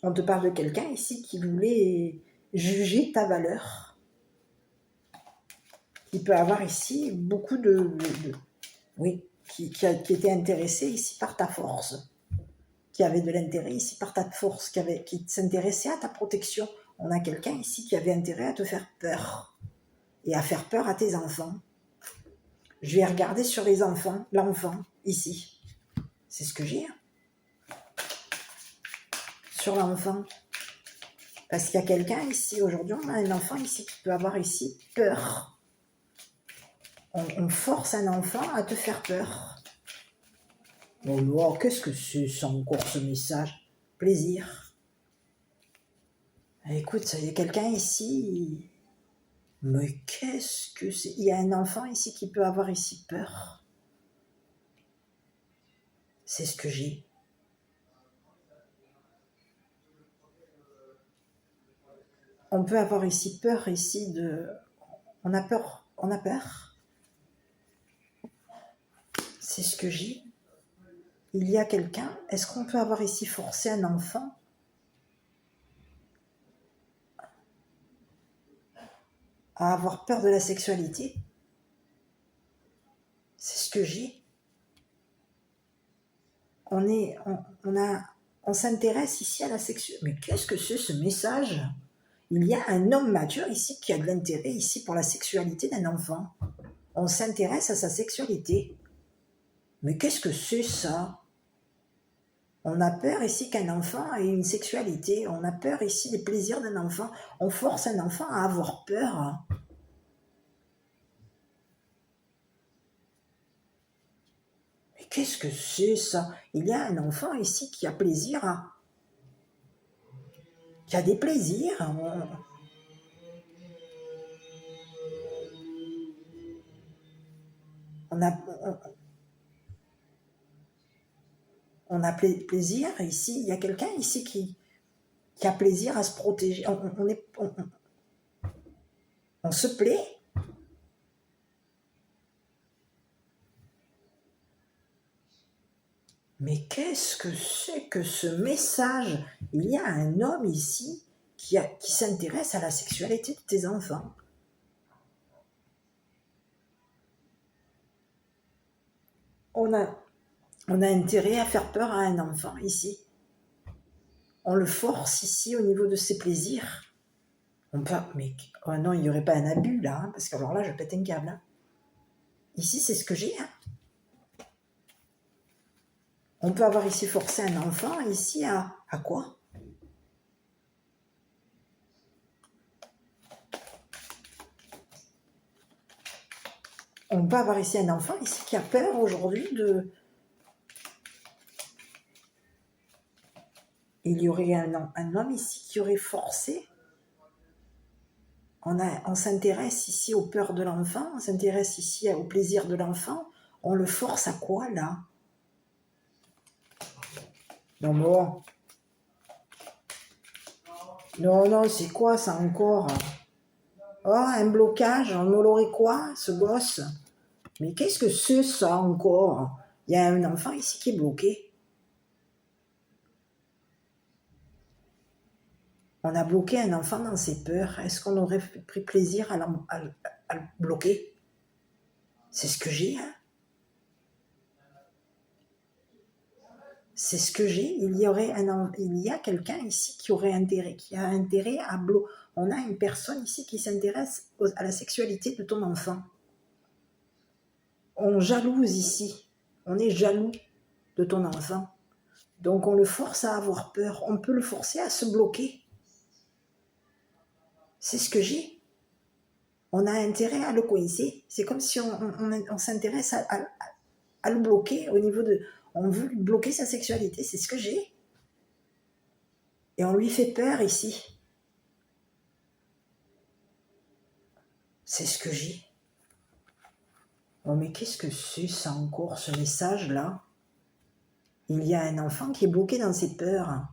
On te parle de quelqu'un ici qui voulait juger ta valeur. il peut avoir ici beaucoup oui, qui était intéressé ici par ta force, qui avait de l'intérêt ici par ta force, qui s'intéressait à ta protection. On a quelqu'un ici qui avait intérêt à te faire peur et à faire peur à tes enfants. Je vais regarder sur les enfants, l'enfant ici. C'est ce que j'ai. Sur l'enfant. Parce qu'il y a quelqu'un ici, aujourd'hui, on a un enfant ici qui peut avoir ici peur. On force un enfant à te faire peur. Oh, qu'est-ce que c'est ça encore ce message? Plaisir. Écoute, il y a quelqu'un ici. Mais qu'est-ce que c'est? Il y a un enfant ici qui peut avoir ici peur. C'est ce que j'ai. On peut avoir ici peur ici de... On a peur. On a peur. C'est ce que j'ai. Il y a quelqu'un. Est-ce qu'on peut avoir ici forcé un enfant à avoir peur de la sexualité? C'est ce que j'ai. On s'intéresse ici à la sexualité. Mais qu'est-ce que c'est ce message? Il y a un homme mature ici qui a de l'intérêt ici pour la sexualité d'un enfant. On s'intéresse à sa sexualité. Mais qu'est-ce que c'est ça? On a peur ici qu'un enfant ait une sexualité. On a peur ici des plaisirs d'un enfant. On force un enfant à avoir peur. Mais qu'est-ce que c'est ça? Il y a un enfant ici qui a plaisir qui a des plaisirs. On a plaisir ici. Il y a quelqu'un ici qui a plaisir à se protéger. On se plaît. Mais qu'est-ce que c'est que ce message? Il y a un homme ici qui s'intéresse à la sexualité de tes enfants. On a intérêt à faire peur à un enfant ici. On le force ici au niveau de ses plaisirs. Mais oh non, il n'y aurait pas un abus là, hein, parce que alors là, je pète un câble. Hein. Ici, c'est ce que j'ai. Hein. On peut avoir ici forcé un enfant, ici, à quoi? On peut avoir ici un enfant, ici, qui a peur aujourd'hui de... Il y aurait un homme ici qui aurait forcé. On s'intéresse ici aux peurs de l'enfant, on s'intéresse ici au plaisir de l'enfant. On le force à quoi, là? Non, bon. Non, c'est quoi ça encore? Oh, un blocage, on l'aurait quoi, ce gosse? Mais qu'est-ce que c'est ça encore? Il y a un enfant ici qui est bloqué. On a bloqué un enfant dans ses peurs. Est-ce qu'on aurait pris plaisir à le bloquer? C'est ce que j'ai. Hein? C'est ce que j'ai. Il y a quelqu'un ici qui a intérêt à bloquer. On a une personne ici qui s'intéresse à la sexualité de ton enfant. On jalouse ici. On est jaloux de ton enfant. Donc on le force à avoir peur. On peut le forcer à se bloquer. C'est ce que j'ai. On a intérêt à le coincer. C'est comme si on s'intéresse à le bloquer au niveau de... On veut lui bloquer sa sexualité. C'est ce que j'ai. Et on lui fait peur ici. C'est ce que j'ai. Oh mais qu'est-ce que c'est ça encore, ce message-là? Il y a un enfant qui est bloqué dans ses peurs.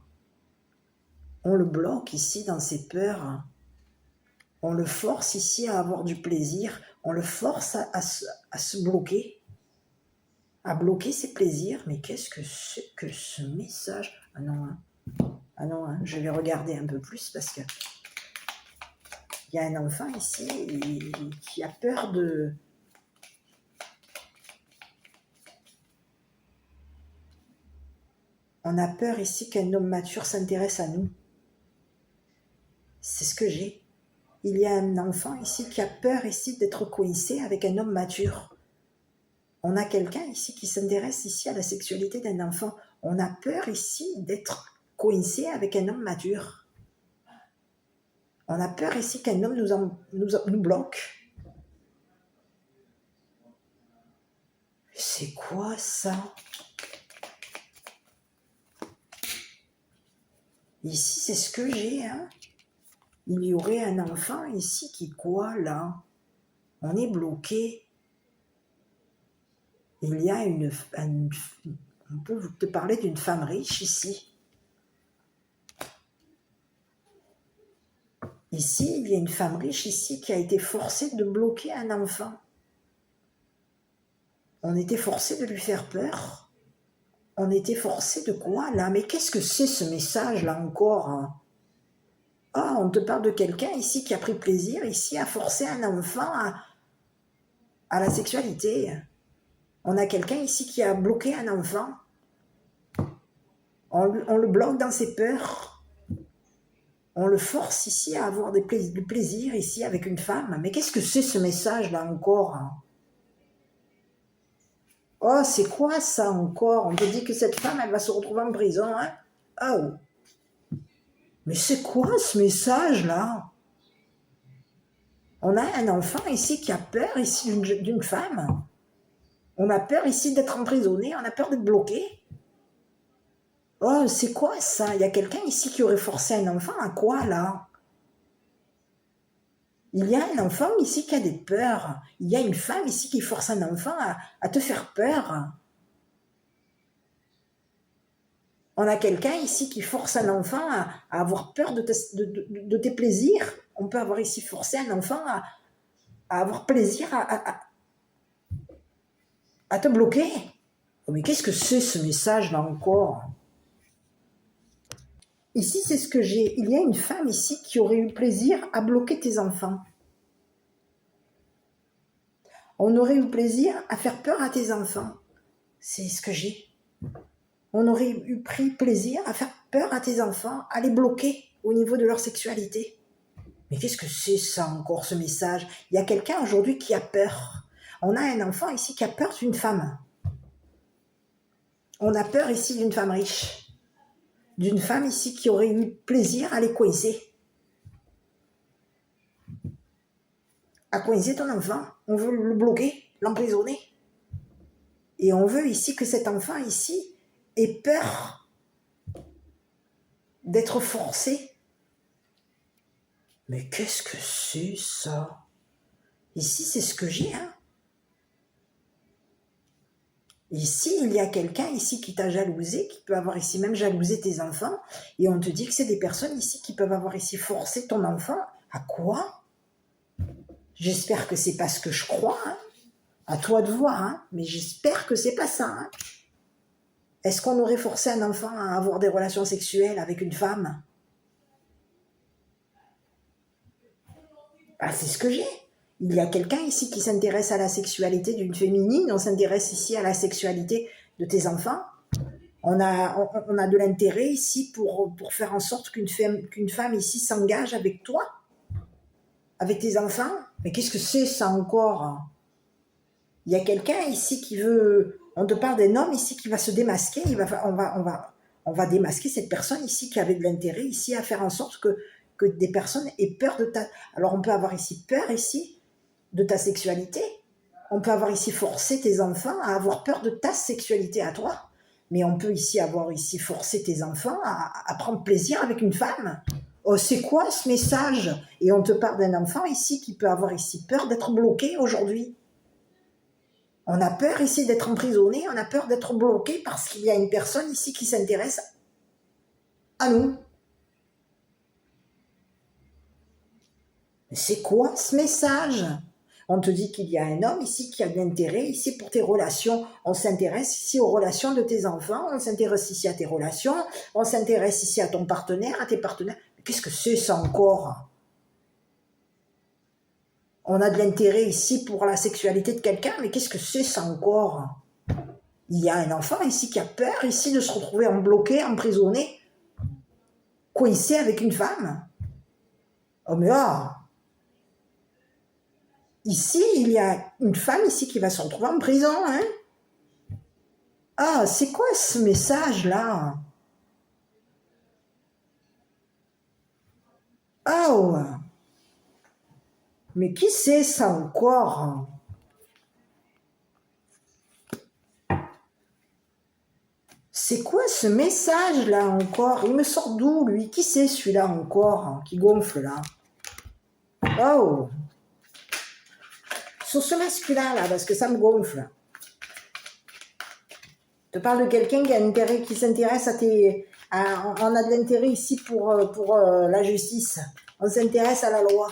On le bloque ici dans ses peurs. On le force ici à avoir du plaisir. On le force à se bloquer. À bloquer ses plaisirs. Mais qu'est-ce que c'est que ce message? Ah non, hein. Je vais regarder un peu plus parce que... Il y a un enfant ici qui a peur de... On a peur ici qu'un homme mature s'intéresse à nous. C'est ce que j'ai. Il y a un enfant ici qui a peur ici d'être coincé avec un homme mature. On a quelqu'un ici qui s'intéresse ici à la sexualité d'un enfant. On a peur ici d'être coincé avec un homme mature. On a peur ici qu'un homme nous bloque. C'est quoi ça? Ici, c'est ce que j'ai, hein. Il y aurait un enfant ici qui quoi, là? On est bloqué. Il y a on peut te parler d'une femme riche ici. Ici, il y a une femme riche ici qui a été forcée de bloquer un enfant. On était forcé de lui faire peur. On était forcé de quoi, là? Mais qu'est-ce que c'est ce message, là, encore, hein? Ah, on te parle de quelqu'un ici qui a pris plaisir ici à forcer un enfant à la sexualité. On a quelqu'un ici qui a bloqué un enfant. On le bloque dans ses peurs. On le force ici à avoir du plaisir ici avec une femme. Mais qu'est-ce que c'est ce message-là encore, hein? Oh, c'est quoi ça encore? On te dit que cette femme, elle va se retrouver en prison, hein? Oh! Mais c'est quoi ce message-là? On a un enfant ici qui a peur ici d'une femme. On a peur ici d'être emprisonné, on a peur d'être bloqué. Oh, c'est quoi ça? Il y a quelqu'un ici qui aurait forcé un enfant à quoi, là? Il y a un enfant ici qui a des peurs. Il y a une femme ici qui force un enfant à te faire peur. On a quelqu'un ici qui force un enfant à avoir peur de tes plaisirs. On peut avoir ici forcé un enfant à avoir plaisir à te bloquer. Oh, mais qu'est-ce que c'est ce message-là encore? Ici, c'est ce que j'ai. Il y a une femme ici qui aurait eu plaisir à bloquer tes enfants. On aurait eu plaisir à faire peur à tes enfants. C'est ce que j'ai. On aurait eu pris plaisir à faire peur à tes enfants, à les bloquer au niveau de leur sexualité. Mais qu'est-ce que c'est ça encore, ce message? Il y a quelqu'un aujourd'hui qui a peur. On a un enfant ici qui a peur d'une femme. On a peur ici d'une femme riche. D'une femme ici qui aurait eu plaisir à les coincer. À coincer ton enfant. On veut le bloquer, l'emprisonner. Et on veut ici que cet enfant ici ait peur d'être forcé. Mais qu'est-ce que c'est ça? Ici, c'est ce que j'ai, hein. Ici, il y a quelqu'un ici qui t'a jalousé, qui peut avoir ici même jalousé tes enfants, et on te dit que c'est des personnes ici qui peuvent avoir ici forcé ton enfant. À quoi? J'espère que c'est pas ce que je crois, hein. À toi de voir, hein. Mais j'espère que c'est pas ça, hein. Est-ce qu'on aurait forcé un enfant à avoir des relations sexuelles avec une femme? Ah, c'est ce que j'ai. Il y a quelqu'un ici qui s'intéresse à la sexualité d'une féminine, on s'intéresse ici à la sexualité de tes enfants. On a de l'intérêt ici pour faire en sorte qu'une femme ici s'engage avec toi, avec tes enfants. Mais qu'est-ce que c'est ça encore? Il y a quelqu'un ici qui veut... On te parle d'un homme ici qui va se démasquer. On va démasquer cette personne ici qui avait de l'intérêt ici à faire en sorte que des personnes aient peur de ta... Alors on peut avoir ici peur ici de ta sexualité. On peut avoir ici forcé tes enfants à avoir peur de ta sexualité à toi. Mais on peut ici avoir ici forcé tes enfants à prendre plaisir avec une femme. Oh, c'est quoi ce message? Et on te parle d'un enfant ici qui peut avoir ici peur d'être bloqué aujourd'hui. On a peur ici d'être emprisonné, on a peur d'être bloqué parce qu'il y a une personne ici qui s'intéresse à nous. Mais c'est quoi ce message? On te dit qu'il y a un homme ici qui a de l'intérêt ici pour tes relations. On s'intéresse ici aux relations de tes enfants, on s'intéresse ici à tes relations, on s'intéresse ici à ton partenaire, à tes partenaires. Mais qu'est-ce que c'est ça encore? On a de l'intérêt ici pour la sexualité de quelqu'un, mais qu'est-ce que c'est ça encore? Il y a un enfant ici qui a peur ici de se retrouver bloqué, emprisonné, coincé avec une femme. Oh mais ah, ici, il y a une femme ici qui va se retrouver en prison, hein? Ah, c'est quoi ce message-là? Oh, mais qui c'est ça encore? C'est quoi ce message-là encore? Il me sort d'où, lui? Qui c'est celui-là encore, qui gonfle là? Oh, sur ce masculin-là, parce que ça me gonfle. Je te parle de quelqu'un qui a intérêt, qui s'intéresse à tes... on a de l'intérêt ici pour la justice. On s'intéresse à la loi.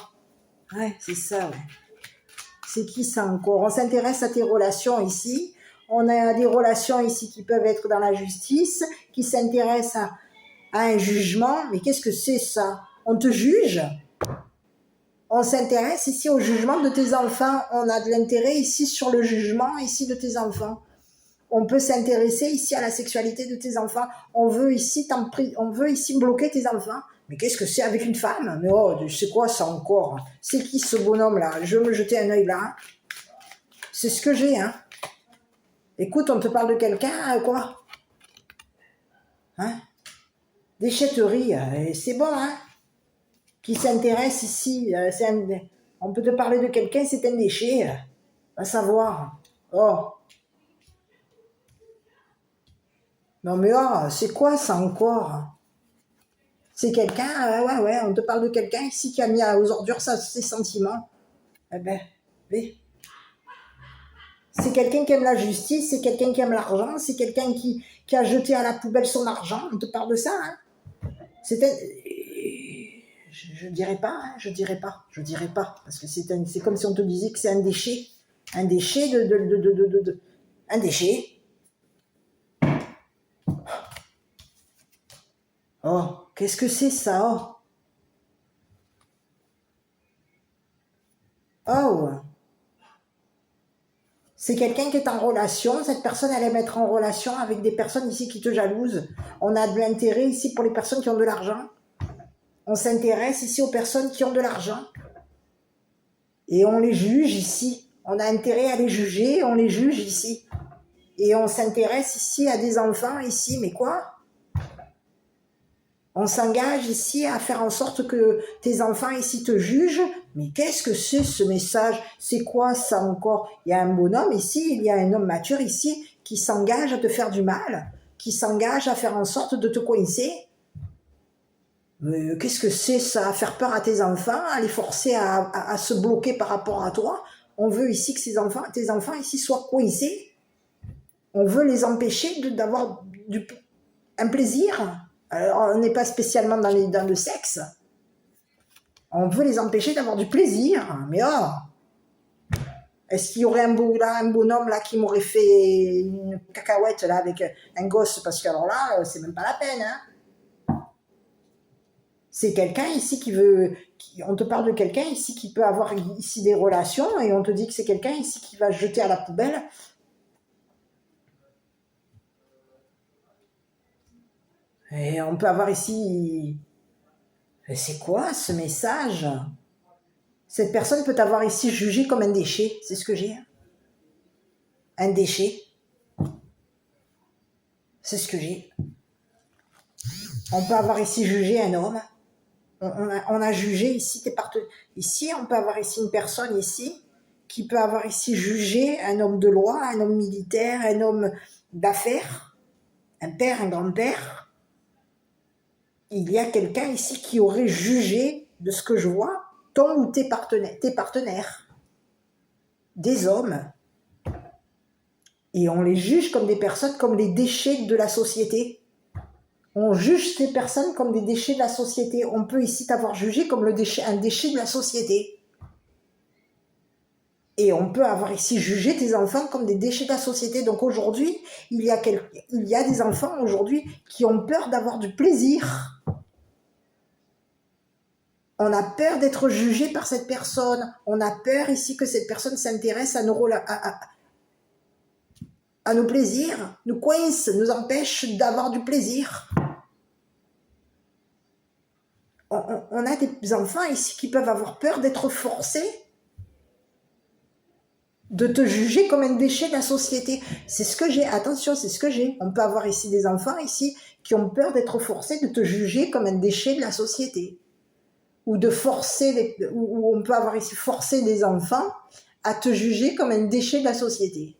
Ouais, c'est ça, ouais. C'est qui ça encore? On s'intéresse à tes relations ici. On a des relations ici qui peuvent être dans la justice, qui s'intéressent à un jugement. Mais qu'est-ce que c'est ça? On te juge? On s'intéresse ici au jugement de tes enfants. On a de l'intérêt ici sur le jugement ici de tes enfants. On peut s'intéresser ici à la sexualité de tes enfants. On veut ici bloquer tes enfants. Mais qu'est-ce que c'est avec une femme? Mais oh, c'est quoi ça encore? C'est qui ce bonhomme-là? Je veux me jeter un œil là. C'est ce que j'ai, hein. Écoute, on te parle de quelqu'un, quoi? Hein? Déchetterie, c'est bon, hein? Qui s'intéresse ici, on peut te parler de quelqu'un, c'est un déchet. Va savoir. Oh. Non mais oh, c'est quoi ça encore? C'est quelqu'un, ouais, on te parle de quelqu'un ici qui a mis aux ordures ses sentiments. Eh ben, oui. C'est quelqu'un qui aime la justice, c'est quelqu'un qui aime l'argent, c'est quelqu'un qui a jeté à la poubelle son argent. On te parle de ça, hein? Je dirais pas, hein, je dirais pas, parce que c'est comme si on te disait que c'est un déchet un déchet. Oh, qu'est-ce que c'est ça? Oh, c'est quelqu'un qui est en relation, cette personne elle aime être en relation avec des personnes ici qui te jalousent. On a de l'intérêt ici pour les personnes qui ont de l'argent. On s'intéresse ici aux personnes qui ont de l'argent. Et on les juge ici. On a intérêt à les juger, on les juge ici. Et on s'intéresse ici à des enfants ici, mais quoi? On s'engage ici à faire en sorte que tes enfants ici te jugent. Mais qu'est-ce que c'est ce message? C'est quoi ça encore? Il y a un bonhomme ici, il y a un homme mature ici qui s'engage à te faire du mal, qui s'engage à faire en sorte de te coincer. Mais qu'est-ce que c'est ça? Faire peur à tes enfants, à les forcer à se bloquer par rapport à toi. On veut ici que tes enfants ici soient coincés. On veut les empêcher d'avoir un plaisir. Alors, on n'est pas spécialement dans le sexe. On veut les empêcher d'avoir du plaisir. Mais oh, est-ce qu'il y aurait un bonhomme là qui m'aurait fait une cacahuète là avec un gosse? Parce que alors là, c'est même pas la peine. Hein. C'est quelqu'un ici on te parle de quelqu'un ici qui peut avoir ici des relations et on te dit que c'est quelqu'un ici qui va jeter à la poubelle. Et on peut avoir ici... C'est quoi ce message? Cette personne peut t'avoir ici jugé comme un déchet. C'est ce que j'ai. Un déchet. C'est ce que j'ai. On peut avoir ici jugé un homme. On a jugé ici tes partenaires. Ici, on peut avoir ici une personne ici qui peut avoir ici jugé un homme de loi, un homme militaire, un homme d'affaires, un père, un grand-père. Il y a quelqu'un ici qui aurait jugé, de ce que je vois, ton ou tes partenaires, des hommes. Et on les juge comme des personnes, comme les déchets de la société. On juge ces personnes comme des déchets de la société. On peut ici t'avoir jugé comme un déchet de la société. Et on peut avoir ici jugé tes enfants comme des déchets de la société. Donc aujourd'hui, il y a des enfants aujourd'hui qui ont peur d'avoir du plaisir. On a peur d'être jugé par cette personne. On a peur ici que cette personne s'intéresse à à nos plaisirs, nous coince, nous empêche d'avoir du plaisir. On a des enfants ici qui peuvent avoir peur d'être forcés de te juger comme un déchet de la société. C'est ce que j'ai, attention, c'est ce que j'ai. On peut avoir ici des enfants ici qui ont peur d'être forcés de te juger comme un déchet de la société. Ou de forcer, ou on peut avoir ici forcé des enfants à te juger comme un déchet de la société.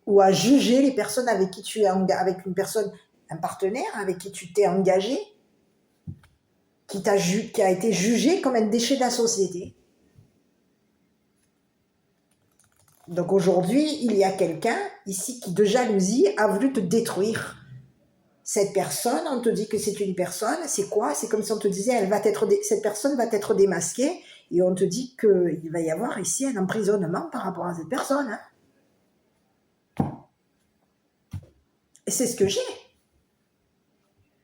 Ou à juger les personnes avec qui tu es avec une personne, un partenaire avec qui tu t'es engagé, qui a été jugé comme un déchet de la société. Donc aujourd'hui, il y a quelqu'un ici qui, de jalousie, a voulu te détruire. Cette personne, on te dit que c'est une personne, c'est quoi? C'est comme si on te disait, cette personne va être démasquée, et on te dit qu'il va y avoir ici un emprisonnement par rapport à cette personne. Hein. Et c'est ce que j'ai.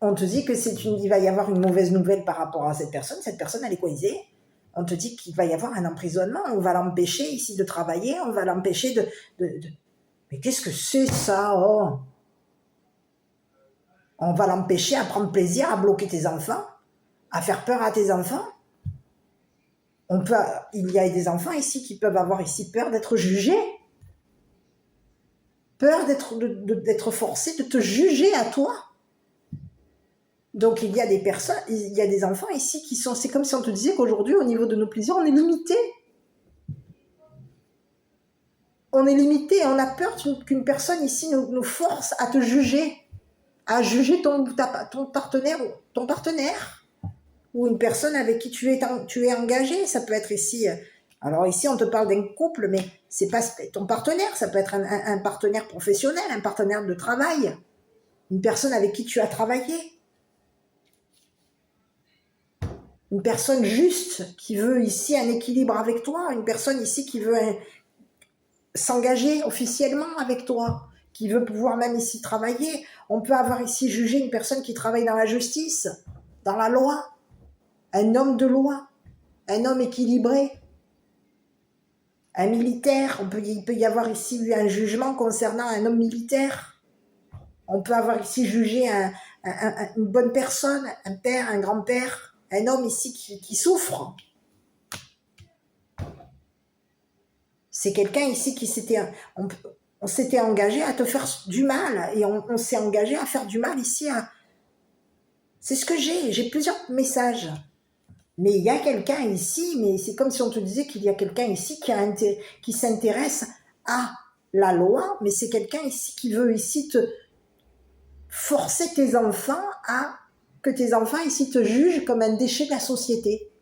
On te dit que il va y avoir une mauvaise nouvelle par rapport à cette personne elle est coincée. On te dit qu'il va y avoir un emprisonnement, on va l'empêcher ici de travailler, on va l'empêcher de... Mais qu'est-ce que c'est ça? Oh, on va l'empêcher à prendre plaisir, à bloquer tes enfants, à faire peur à tes enfants. Il y a des enfants ici qui peuvent avoir ici peur d'être jugés, peur d'être forcés de te juger à toi. Donc il y a des enfants ici qui sont, c'est comme si on te disait qu'aujourd'hui au niveau de nos plaisirs on est limité. On est limité, on a peur qu'une personne ici nous force à te juger, à juger ton partenaire, ou une personne avec qui tu es engagé. Ça peut être ici, alors ici on te parle d'un couple, mais c'est pas ton partenaire, ça peut être un partenaire professionnel, un partenaire de travail, une personne avec qui tu as travaillé. Une personne juste qui veut ici un équilibre avec toi, une personne ici qui veut s'engager officiellement avec toi, qui veut pouvoir même ici travailler. On peut avoir ici jugé une personne qui travaille dans la justice, dans la loi, un homme de loi, un homme équilibré, un militaire. Il peut y avoir ici eu un jugement concernant un homme militaire. On peut avoir ici jugé une bonne personne, un père, un grand-père, un homme ici qui souffre. C'est quelqu'un ici qui on s'était engagé à te faire du mal, et on s'est engagé à faire du mal ici. C'est ce que j'ai plusieurs messages. Mais il y a quelqu'un ici, mais c'est comme si on te disait qu'il y a quelqu'un ici qui s'intéresse à la loi, mais c'est quelqu'un ici qui veut ici te forcer tes enfants que tes enfants ici te jugent comme un déchet de la société.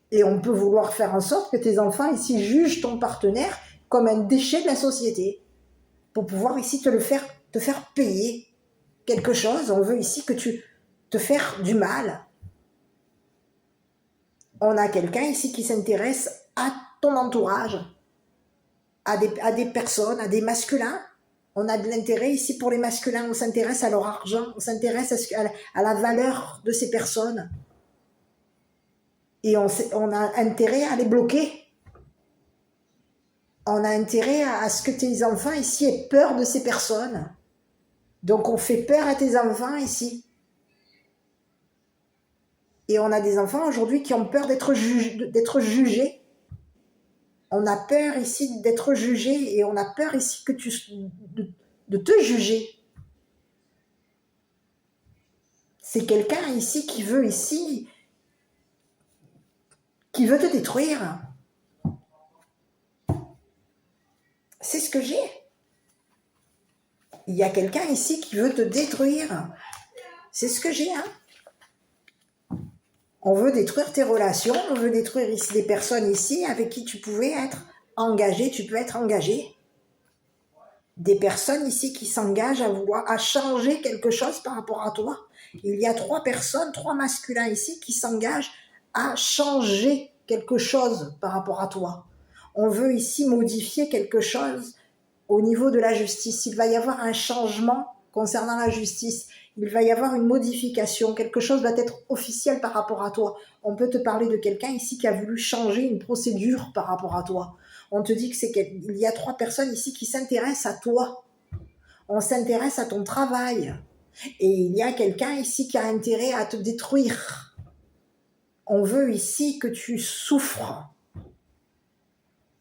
Et on peut vouloir faire en sorte que tes enfants ici jugent ton partenaire comme un déchet de la société, pour pouvoir ici te faire payer quelque chose. On veut ici te faire du mal. On a quelqu'un ici qui s'intéresse à ton entourage, à des personnes, à des masculins. On a de l'intérêt ici pour les masculins, on s'intéresse à leur argent, on s'intéresse à la valeur de ces personnes. Et on a intérêt à les bloquer. On a intérêt à ce que tes enfants ici aient peur de ces personnes. Donc on fait peur à tes enfants ici. Et on a des enfants aujourd'hui qui ont peur d'être jugés. On a peur ici d'être jugé, et on a peur ici de te juger. C'est quelqu'un ici qui veut te détruire. C'est ce que j'ai. Il y a quelqu'un ici qui veut te détruire. C'est ce que j'ai, hein. On veut détruire tes relations, on veut détruire ici des personnes ici avec qui tu pouvais être engagé, tu peux être engagé. Des personnes ici qui s'engagent à changer quelque chose par rapport à toi. Il y a 3 personnes, 3 masculins ici qui s'engagent à changer quelque chose par rapport à toi. On veut ici modifier quelque chose au niveau de la justice. Il va y avoir un changement concernant la justice, il va y avoir une modification, quelque chose va être officiel par rapport à toi. On peut te parler de quelqu'un ici qui a voulu changer une procédure par rapport à toi. On te dit qu'il y a 3 personnes ici qui s'intéressent à toi. On s'intéresse à ton travail. Et il y a quelqu'un ici qui a intérêt à te détruire. On veut ici que tu souffres.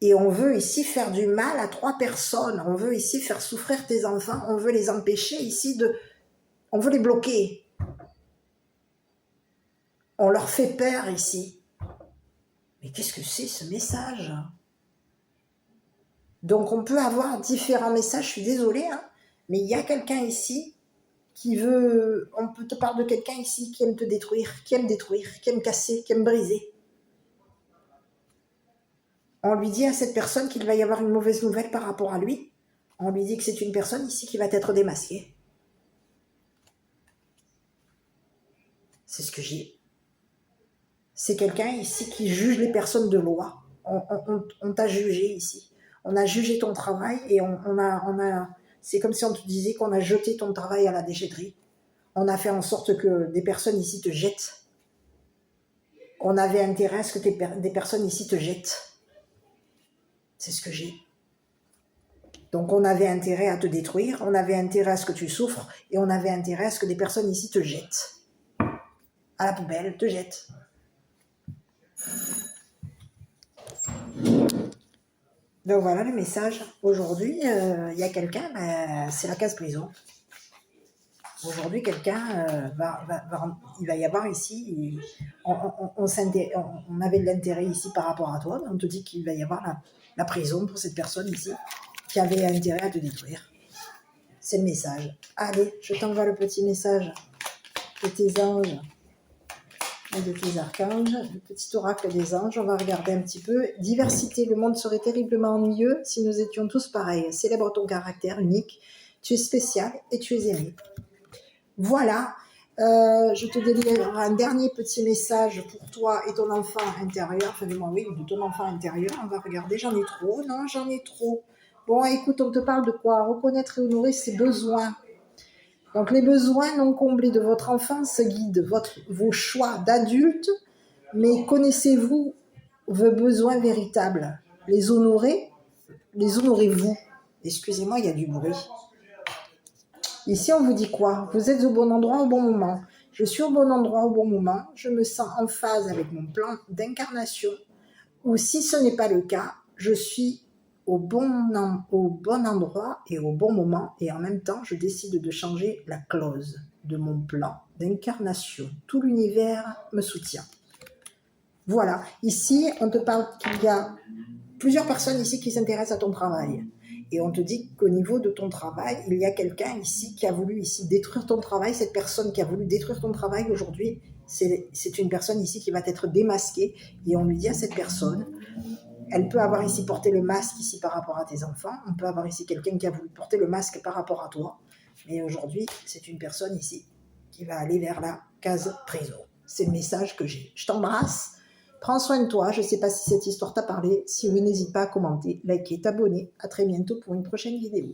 Et on veut ici faire du mal à 3 personnes. On veut ici faire souffrir tes enfants. On veut les empêcher ici de... On veut les bloquer. On leur fait peur ici. Mais qu'est-ce que c'est ce message? Donc on peut avoir différents messages. Je suis désolée, hein, mais il y a quelqu'un ici qui veut... On peut te parler de quelqu'un ici qui aime te détruire, qui aime casser, qui aime briser. On lui dit à cette personne qu'il va y avoir une mauvaise nouvelle par rapport à lui. On lui dit que c'est une personne ici qui va être démasquée. C'est ce que j'ai. C'est quelqu'un ici qui juge les personnes de loi. On t'a jugé ici. On a jugé ton travail et c'est comme si on te disait qu'on a jeté ton travail à la déchetterie. On a fait en sorte que des personnes ici te jettent. On avait intérêt à ce que des personnes ici te jettent. C'est ce que j'ai. Donc on avait intérêt à te détruire, on avait intérêt à ce que tu souffres, et on avait intérêt à ce que des personnes ici te jettent. À la poubelle, te jettent. Donc voilà le message. Aujourd'hui, il y a quelqu'un, c'est la case prison. Aujourd'hui, quelqu'un il va y avoir ici, on avait de l'intérêt ici par rapport à toi, mais on te dit qu'il va y avoir la prison pour cette personne ici qui avait intérêt à te détruire. C'est le message. Allez, je t'envoie le petit message de tes anges et de tes archanges, le petit oracle des anges. On va regarder un petit peu. Diversité, le monde serait terriblement ennuyeux si nous étions tous pareils. Célèbre ton caractère unique. Tu es spécial et tu es aimé. Voilà, je te délivre un dernier petit message pour toi et ton enfant intérieur. Enfin, dis-moi, oui, de ton enfant intérieur. On va regarder, j'en ai trop. Non, j'en ai trop. Bon, écoute, on te parle de quoi? Reconnaître et honorer ses besoins. Donc, les besoins non comblés de votre enfance guident vos choix d'adulte, mais connaissez-vous vos besoins véritables? Les honorez-vous? Excusez-moi, il y a du bruit. Ici, on vous dit quoi? Vous êtes au bon endroit au bon moment. Je suis au bon endroit au bon moment. Je me sens en phase avec mon plan d'incarnation. Ou si ce n'est pas le cas, je suis au bon endroit et au bon moment. Et en même temps, je décide de changer la clause de mon plan d'incarnation. Tout l'univers me soutient. Voilà. Ici, on te parle qu'il y a plusieurs personnes ici qui s'intéressent à ton travail. Et on te dit qu'au niveau de ton travail, il y a quelqu'un ici qui a voulu ici détruire ton travail. Cette personne qui a voulu détruire ton travail aujourd'hui, c'est une personne ici qui va être démasquée. Et on lui dit à cette personne, elle peut avoir ici porté le masque ici par rapport à tes enfants. On peut avoir ici quelqu'un qui a voulu porter le masque par rapport à toi. Mais aujourd'hui, c'est une personne ici qui va aller vers la case prison. C'est le message que j'ai. Je t'embrasse. Prends soin de toi, je ne sais pas si cette histoire t'a parlé. Si oui, n'hésite pas à commenter, liker, t'abonner. À très bientôt pour une prochaine vidéo.